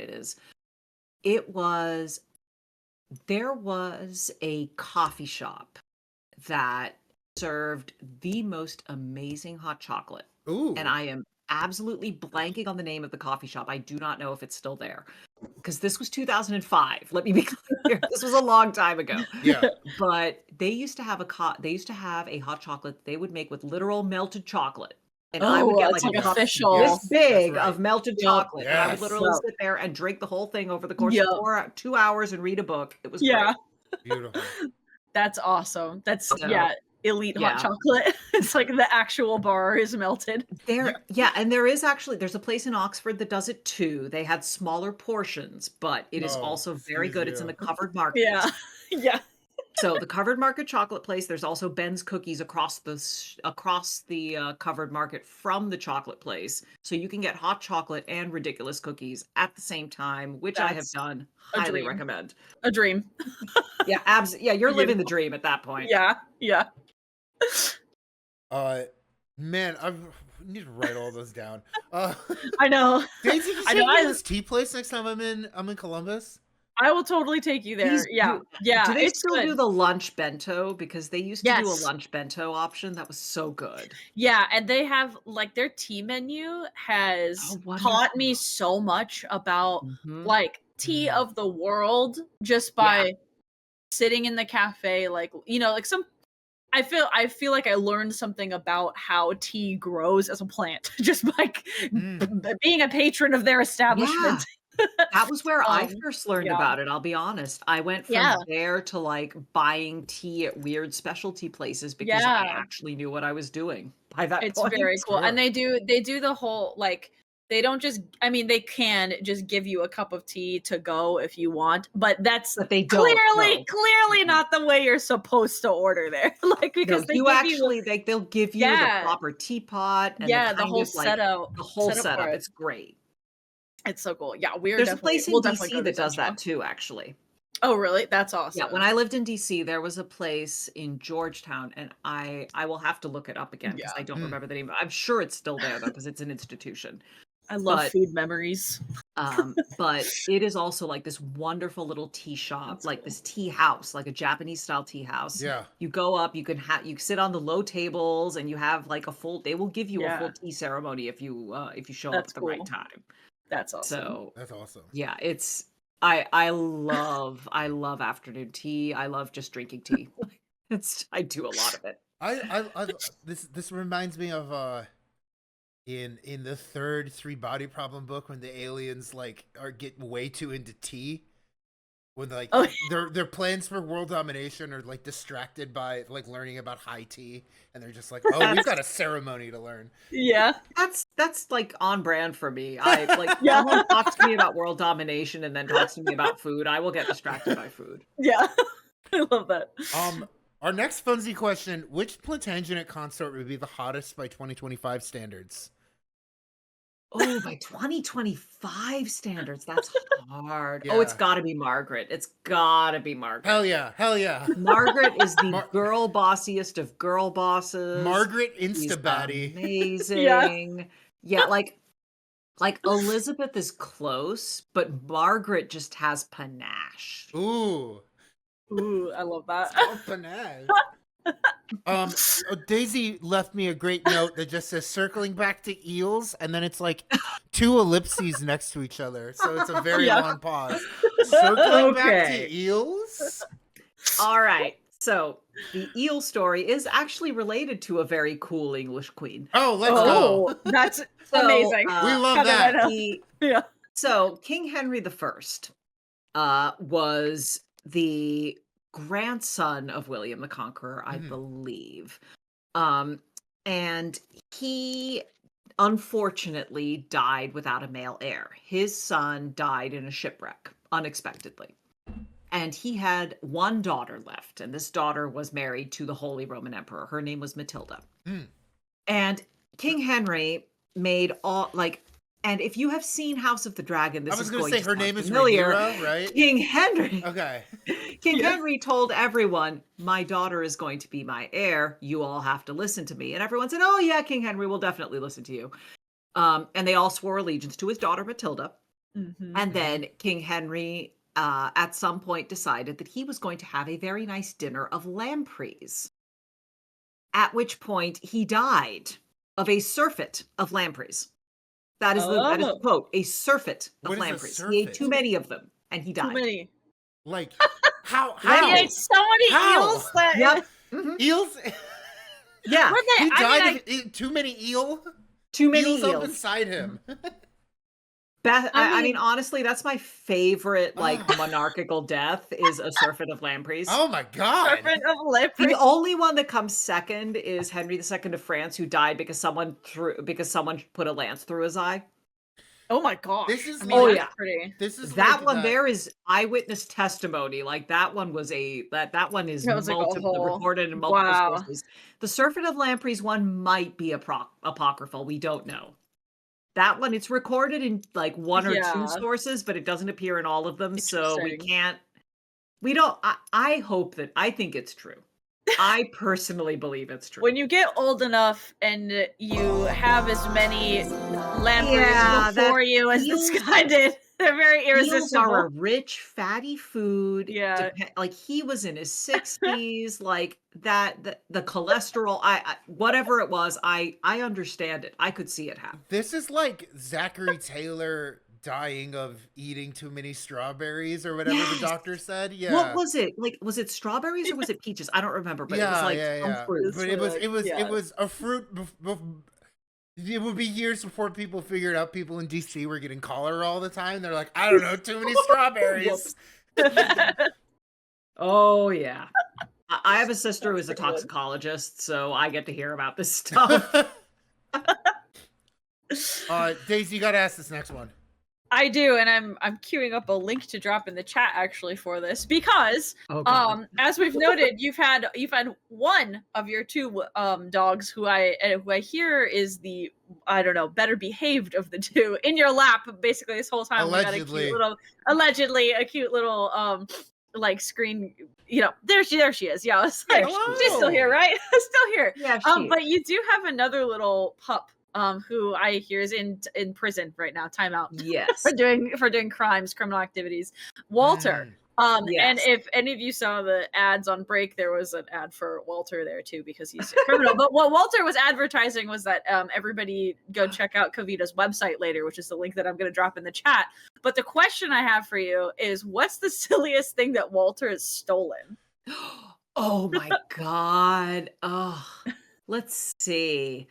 there was a coffee shop that served the most amazing hot chocolate. Ooh. And I am absolutely blanking on the name of the coffee shop. I do not know if it's still there because this was 2005. Let me be clear. This was a long time ago. Yeah. But they used to have a hot chocolate they would make with literal melted chocolate. And I would get it's like a like cup official. this big That's right. of melted Yep. chocolate. And I would Yes. literally Yep. sit there and drink the whole thing over the course Yep. of 2 hours and read a book. It was Yeah. great. Beautiful. That's awesome. That's So, elite hot yeah. chocolate. It's like the actual bar is melted. And there's a place in Oxford that does it too. They had smaller portions, but it is also very good. It's in the covered market. Yeah. Yeah. So the covered market chocolate place, there's also Ben's Cookies across the covered market from the chocolate place. So you can get hot chocolate and ridiculous cookies at the same time, which I have That's done. a Highly dream. recommend. A dream. Yeah, you're living the Beautiful. dream at that point. Yeah. Yeah. Man, I need to write all those down. I know. Daisy, you I take know. me to this tea place next time I'm in Columbus. I will totally take you there. Yeah. Yeah. Do they It's still good. do the lunch bento? Because they used to do a Yes. lunch bento option. That was so good. Yeah, and they have like their tea menu has taught me so much about like tea of the world just by sitting in the cafe, like like I feel like I learned something about how tea grows as a plant just by being a patron of their establishment. That was where I first learned yeah. about it, I'll be honest. I went from there to like buying tea at weird specialty places because I actually knew what I was doing by that It's point. very cool. And they do the whole like they don't just they can just give you a cup of tea to go if you want, but they don't, clearly not the way you're supposed to order there. Like because they'll give you the proper teapot and the whole setup. The whole setup. It's great. It's so cool. Yeah, there's a place in DC that does that too, actually. Oh, really? That's awesome. Yeah, when I lived in DC, there was a place in Georgetown, and I will have to look it up again because I don't remember the name. I'm sure it's still there though, because it's an institution. I love food memories. But it is also like this wonderful little tea shop, like this tea house, like a Japanese style tea house. Yeah. You go up, you sit on the low tables, and you have like they will give you a full tea ceremony if you show up at the right time. That's awesome. So that's awesome. Yeah, it's I love afternoon tea. I love just drinking tea. I do a lot of it. I this reminds me of in the third Three Body Problem book when the aliens like are getting way too into tea. When like their plans for world domination are like distracted by like learning about high tea, and they're just like, oh, we've got a ceremony to learn. Yeah, that's like on brand for me. I like someone talks to me about world domination and then talks to me about food. I will get distracted by food. Yeah, I love that. Our next funsy question: which Plantagenet consort would be the hottest by 2025 standards? Oh, by 2025 standards, that's hard. Yeah. Oh, it's got to be Margaret. It's got to be Margaret. Hell yeah. Margaret is the girl bossiest of girl bosses. Margaret Instabaddie. Amazing. Yeah, like Elizabeth is close, but Margaret just has panache. Ooh, I love that. Oh, panache. Daisy left me a great note that just says circling back to eels, and then it's like two ellipses next to each other, so it's a very long pause. Circling back to eels. All right, so the eel story is actually related to a very cool English queen. Oh, let's go. That's amazing. We love that. So King Henry I was the grandson of William the Conqueror, I believe. And he unfortunately died without a male heir. His son died in a shipwreck unexpectedly. And he had one daughter left, and this daughter was married to the Holy Roman Emperor. Her name was Matilda. And King Henry made and if you have seen House of the Dragon, this is going to say her name is familiar. Rhaenyra, right? King Henry. Okay. King Henry told everyone, my daughter is going to be my heir. You all have to listen to me. And everyone said, oh yeah, King Henry will definitely listen to you. And they all swore allegiance to his daughter, Matilda. And then King Henry, at some point, decided that he was going to have a very nice dinner of lampreys. At which point he died of a surfeit of lampreys. That is the quote. A surfeit of lampreys. He ate too many of them, and he died. Too many. Like how? He ate so many eels that Yep. Eels. Yeah. He died of too many eel. Too many Eels up eels. inside him. I mean, honestly, that's my favorite, like, Oh. monarchical death is a Serpent of Lampreys. Oh my god. Serpent of The Lampreys. only one that comes second is Henry II of France, who died because someone put a lance through his eye. Oh my gosh. This is I mean, like- that's pretty. This is That like one that. there is eyewitness testimony. Like that one was that one is That was like a multiple whole- recorded in multiple wow. sources. The Serpent of Lampreys one might be apocryphal. We don't know. That one, it's recorded in like one or two Yeah. sources, but it doesn't appear in all of them. So we Interesting. can't. We don't. I hope that I think it's true. I personally believe it's true. When you get old enough and you have as many lampreys Yeah, before you as this eels- guy did, they're very Eels irresistible. are a rich, fatty food. Yeah. Like he was in his 60s, like that, the cholesterol, I whatever it was, I understand it. I could see it happen. This is like Zachary Taylor dying of eating too many strawberries or whatever the Yes. doctor said. Yeah. What was it? Like, was it strawberries or was it peaches? I don't remember, but it was like some fruit. But it was Yeah. it was a fruit. It would be years before people figured out people in DC were getting cholera all the time. They're like, I don't know, too many strawberries. Oh yeah. I have a sister who is a That's pretty good. toxicologist, so I get to hear about this stuff. Daisy, you gotta ask this next one. I do, and I'm queuing up a link to drop in the chat actually for this because Oh, God. as we've noted, you've had one of your two dogs who I hear is the, I don't know, better behaved of the two in your lap basically this whole time. Allegedly. Allegedly a cute little like screen, you know, there she is. Yeah, I was like, Hello. she's still here, right? Still here. Yeah, But you do have another little pup who I hear is in prison right now, timeout. yes. for doing crimes, criminal activities. Walter. And Yes. if any of you saw the ads on break, there was an ad for Walter there too because he's a criminal. But what Walter was advertising was that everybody go check out Kavita's website later, which is the link that I'm going to drop in the chat. But the question I have for you is, what's the silliest thing that Walter has stolen? Oh my God. Oh, let's see.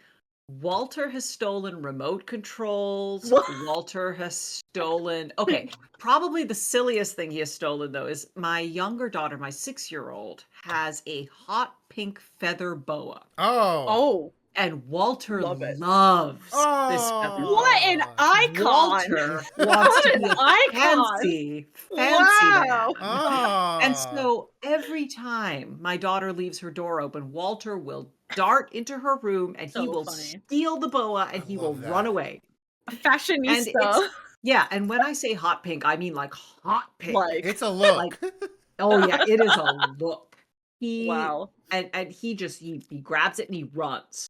Walter has stolen remote controls. What? Walter has stolen. Okay, probably the silliest thing he has stolen, though, is my younger daughter, my 6-year-old, has a hot pink feather boa. Oh, And Walter Love it. loves this Oh. feather boa. what an icon! Walter wants What to an be a icon! fancy Wow. man. Oh. And so every time my daughter leaves her door open, Walter will dart into her room and he So will funny. steal the boa and I he will love that. run away. A fashionista. it's- Yeah, and when I say hot pink, I mean like hot pink. Like, It's a look. Like, oh yeah, it is a look. wow. And he just he grabs it and he runs.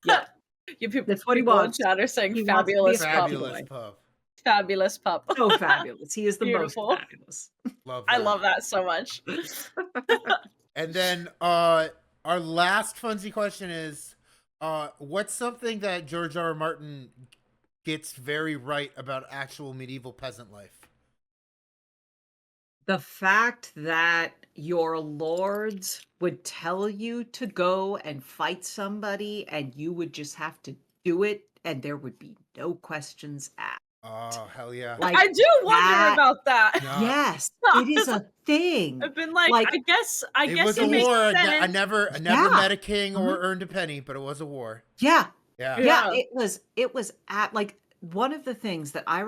Yeah, You people, That's what he people in wants. chat are saying He wants to be fabulous a pup. Fabulous pup. Fabulous pup. so fabulous. He is the Beautiful. most fabulous. Love I that. love that so much. And then our last funsy question is, what's something that George R. R. Martin gets very right about actual medieval peasant life? The fact that your lords would tell you to go and fight somebody and you would just have to do it and there would be no questions asked. Oh, hell yeah. Like, I do wonder that- about that. No. yes, it is a thing. I've been like, Like, I guess It was it a makes war. I sense. never Yeah. met a king or Mhm. earned a penny, but it was a war. Yeah, Yeah. yeah, Yeah. it was at like one of the things that I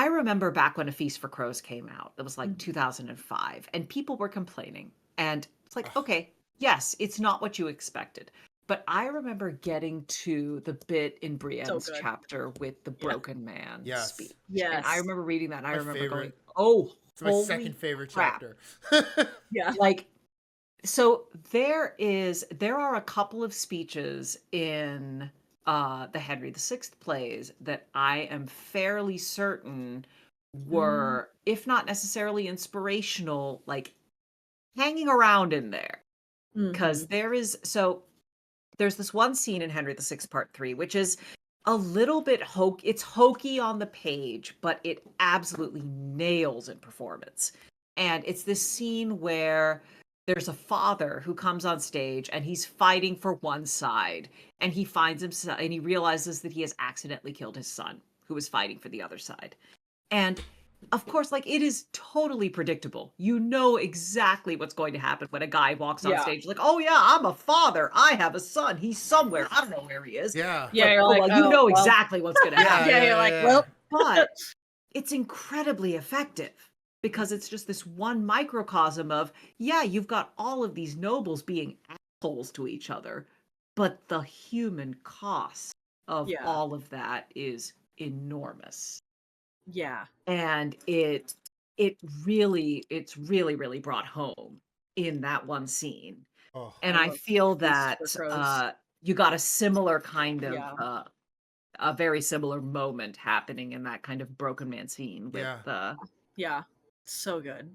remember back when A Feast for Crows came out. It was like Mhm. 2005 and people were complaining and it's like, Ugh. okay, yes, it's not what you expected. But I remember getting to the bit in Brienne's good. chapter with the broken man Yes. speech. Yes. And I remember reading that and I My remember favorite. going, oh, It's my holy second favorite crap. chapter. Yeah. Like, so there are a couple of speeches in the Henry VI plays that I am fairly certain were, if not necessarily inspirational, like hanging around in there. Because there's this one scene in Henry VI Part 3, which is a little bit it's hokey on the page, but it absolutely nails in performance. And it's this scene where there's a father who comes on stage and he's fighting for one side, and he finds himself and he realizes that he has accidentally killed his son who was fighting for the other side. And of course, like, it is totally predictable. You know exactly what's going to happen when a guy walks on stage, like, oh yeah, I'm a father. I have a son. He's somewhere. I don't know where he is. Yeah. But, you're like, well, you know exactly what's going to happen. Yeah, you're like, well, But it's incredibly effective because it's just this one microcosm of, yeah, you've got all of these nobles being assholes to each other, but the human cost of all of that is enormous. yeah. And it's really brought home in that one scene. Oh. And I feel that you got a similar kind of a very similar moment happening in that kind of broken man scene with yeah, so good.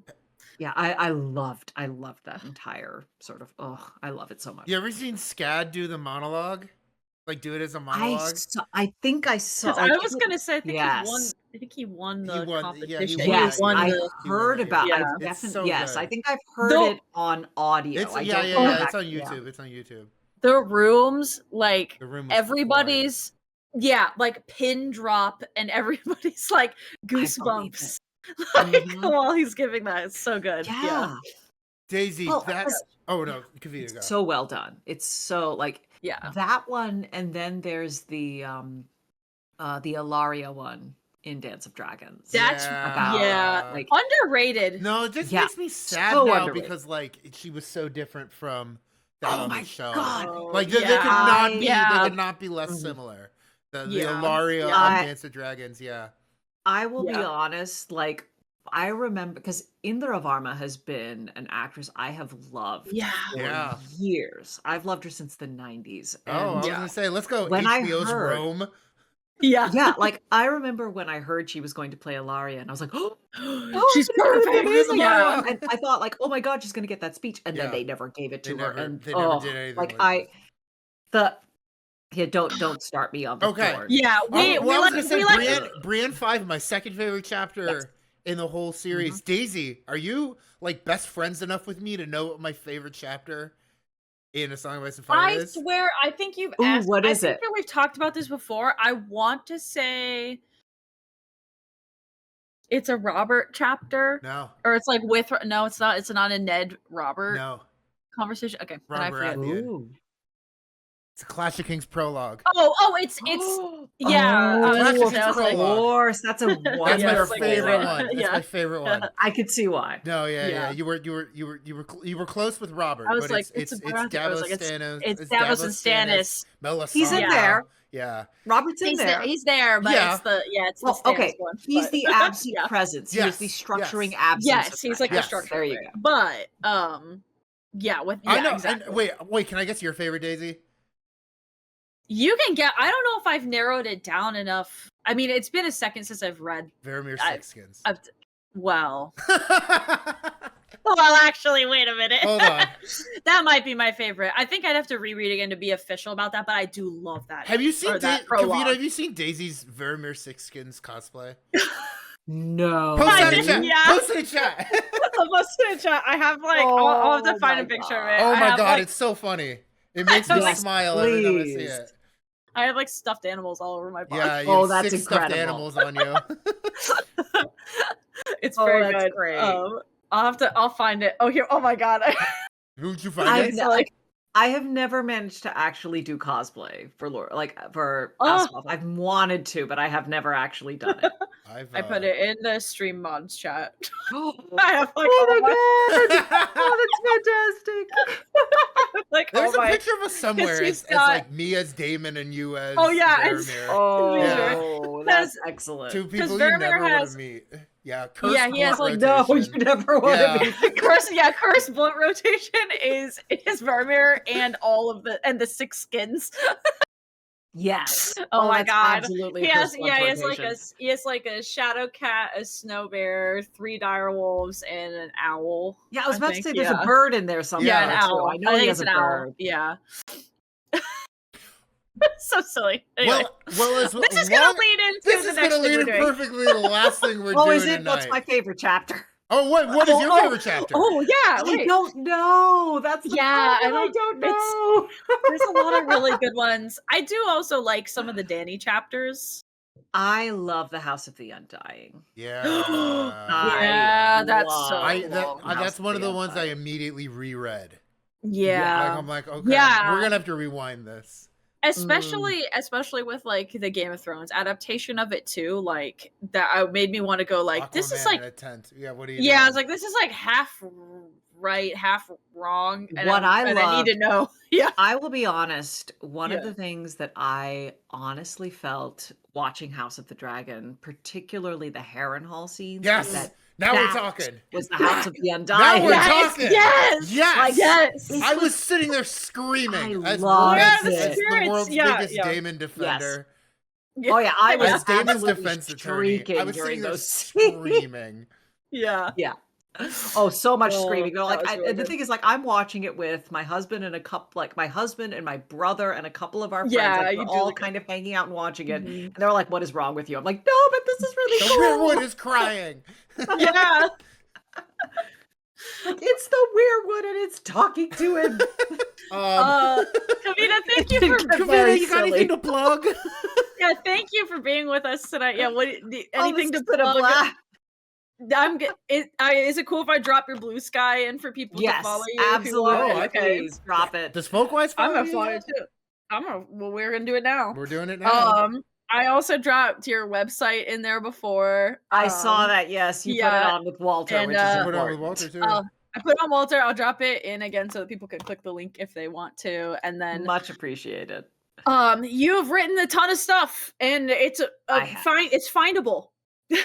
Yeah, I loved that entire sort of, I love it so much. You ever seen Scad do the monologue? Like, do it as a monologue? I think I saw. I was gonna say, I think he won the competition. Yes, I heard about. Yeah. I definitely. Yes, I think I've heard it on audio. It's it's on YouTube. It's on YouTube. The rooms, like, the room everybody's like pin drop, and everybody's like goosebumps. Like, while he's giving that, it's so good. Yeah. Daisy, that's oh no, Kavita, go. So well done. It's so like that one, and then there's the Ilaria one in Dance of Dragons. That's like underrated. No, it just makes me sad now because like she was so different from that on the show. God. Like they could not be less similar. The Ilaria on Dance of Dragons, I will be honest, like, I remember, because Indra Varma has been an actress I have loved for years. I've loved her since the 90s. And I was going to say, let's go when HBO's Rome. Yeah, like, I remember when I heard she was going to play Ilaria, and I was like, oh she's perfect. And I thought, like, oh my God, she's going to get that speech. And then they never gave it to her. And they never did anything. Like, don't start me on the thorn. Yeah, we like Brienne 5, my second favorite chapter in the whole series. Daisy, are you like best friends enough with me to know what my favorite chapter in A Song of Ice and Fire is? I swear, I think you've asked. What is it? I think that we've talked about this before. I want to say it's a Robert chapter. No. Or it's like no, it's not. It's not a Ned Robert conversation. Okay, Robert at the end. It's a Clash of Kings prologue. It's Clash of Kings prologue. Of course, that's a that's my favorite one. That's my favorite one. I could see why. No, you were close with Robert. I was but like, it's Davos Stannis. It's Davos and Stannis. Melisandre. He's in there. Yeah, Robert's in there. He's there, but it's the Stannis one. He's the absent presence. He's the structuring absence. Yes, he's like the structure. There you go. But I know. Exactly. Wait, can I guess your favorite, Daisy? You can get. I don't know if I've narrowed it down enough. I mean, it's been a second since I've read Varamir Sixskins. Well, actually, wait a minute. Hold on. That might be my favorite. I think I'd have to reread again to be official about that, but I do love that. Have you seen Kavita? Have you seen Daisy's Varamir Sixskins cosplay? No. Post that in chat. Post it in chat. Post it in chat. I have I'll have to find a picture of it. Oh my God, it's so funny. It makes me smile every time I see it. I have stuffed animals all over my body. Yeah, you have that's 6 incredible. stuffed animals on you. It's very good. Great. I'll find it. Oh, here. Oh my God. Who'd you find it? I have never managed to actually do cosplay for Asimov. I've wanted to, but I have never actually done it. I put it in the stream mods chat. I have oh my God! Oh, that's fantastic! There's a picture of us somewhere. It's like me as Damon and you as Varamir. That's excellent. 2 people you never want to meet. Yeah, Curse he has rotation. No, you never want to meet. Curse blunt rotation is Varamir and all of the 6 skins. Yes. Oh my God. Absolutely. He has like a shadow cat, a snow bear, 3 dire wolves, and an owl. Yeah, I was about to say there's a bird in there somewhere. Yeah, an owl. I know he has a bird. Owl. Yeah. So silly. Anyway. This is going to lead into the next thing we're doing. perfectly the last thing we're doing is it? tonight. What's my favorite chapter? Oh, what is your favorite chapter? Oh yeah, I wait. don't know. That's the Yeah, problem. I don't know. There's a lot of really good ones. I do also like some of the Danny chapters. I love the House of the Undying. Yeah, that's so cool. That's one of the ones I Undying. immediately reread. Yeah. I'm like, okay, Yeah. we're gonna have to rewind this. Especially with like the Game of Thrones adaptation of it too, like that made me want to go like this is Aquaman like in a tent. Yeah, what are you yeah, doing? I was like this is like half right, half wrong, and What I need loved, to know. Yeah. I will be honest, one of Yeah. the things that I honestly felt watching House of the Dragon, particularly the Harrenhal scenes, was Yes. that Now we're that talking. was the House of the Now Undying. we're Yes, talking. yes, Yes. yes. I was sitting there screaming I as loved as it. the world's Yeah, biggest yeah. Damon defender. Oh yeah, I was As Damon's absolutely defense attorney, I shrieking was sitting during there those scenes. screaming. Yeah. Yeah. Oh, so much Oh, screaming. You know, that like, was really and the good. thing is, like, I'm watching it with my husband and my husband and my brother and a couple of our friends. Yeah, Like, you we're do all look kind of hanging out and watching it. Mhm. And they're like, "What is wrong with you?" I'm like, "No, but this is really The cool." weirwood is crying. Yeah. Like, it's the weirwood and it's talking to him. Kavita, thank you for Kavita, you got anything to plug? yeah, thank you for being with us tonight. Yeah, anything this to has been a plug? blast. Is it cool if I drop your blue sky in for people to follow Yes, you? If you want? absolutely. Okay. Please drop it. Does Folkwise I'm follow gonna you follow yet? it too. Well, we're gonna do it now. We're doing it now. I also dropped your website in there before. I saw that. Yes, you put it on with Walter, and, which is Put it on with important. Walter too. I put it on Walter. I'll drop it in again so that people can click the link if they want to. And then Much appreciated. you've written a ton of stuff, and it's it's findable.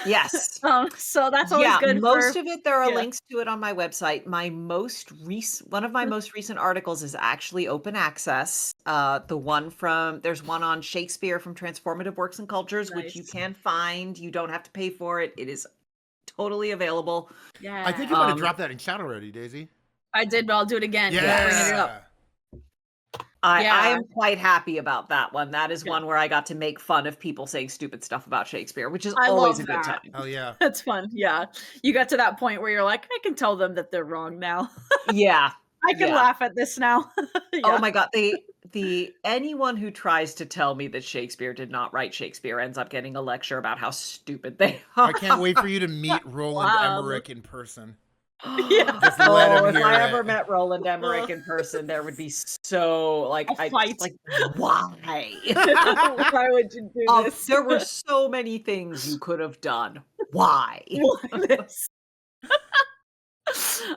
Yes. So that's always good. Most of it, there are links to it on my website. One of my most recent articles is actually open access. There's one on Shakespeare from Transformative Works and Cultures, which you can find. You don't have to pay for it. It is totally available. Yeah. I think you might have dropped that in chat already, Daisy. I did, but I'll do it again. Yeah. Bring it up. I am quite happy about that one. That is one where I got to make fun of people saying stupid stuff about Shakespeare, which is always a good time. Oh yeah. That's fun. Yeah. You got to that point where you're like, I can tell them that they're wrong now. Yeah. I can laugh at this now. Oh my god. Anyone who tries to tell me that Shakespeare did not write Shakespeare ends up getting a lecture about how stupid they are. I can't wait for you to meet Roland Emmerich in person. Yeah. Just let him if hear I it. ever met Roland Emmerich in person, there would be so like A fight. like why? Why would you do this? There were so many things you could have done. Why?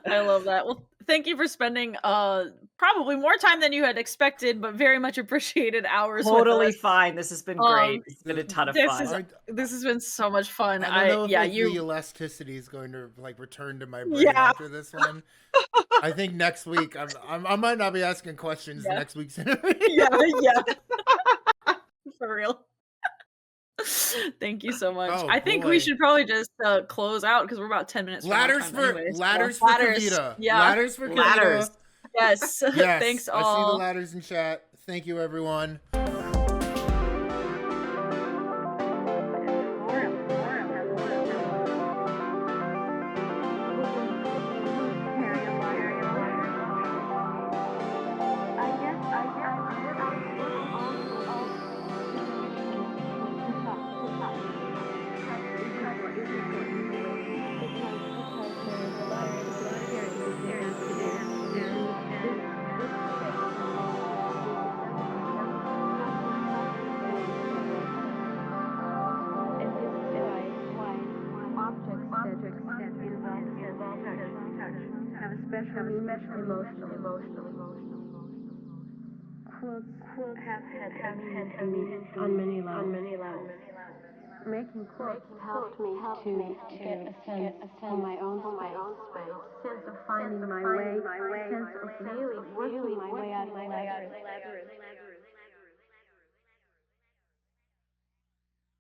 I love that. Well, thank you for spending probably more time than you had expected, but very much appreciated hours. Totally with us. fine. This has been great. It's been a ton of fun. This has been so much fun. I don't know if the elasticity is going to like return to my brain after this one. I think next week I might not be asking questions next week's interview. Yeah. For real. Thank you so much. I think we should probably just close out because we're about 10 minutes. Ladders for Kavita. Yeah. Ladders for Kavita. Yes. Yes. Thanks all. I see the ladders in chat. Thank you, everyone. Quilts have had meaning on many levels. Making quilts helped me to get a sense of my own space, sense of finding my way, sense of really working my way out of my labyrinth.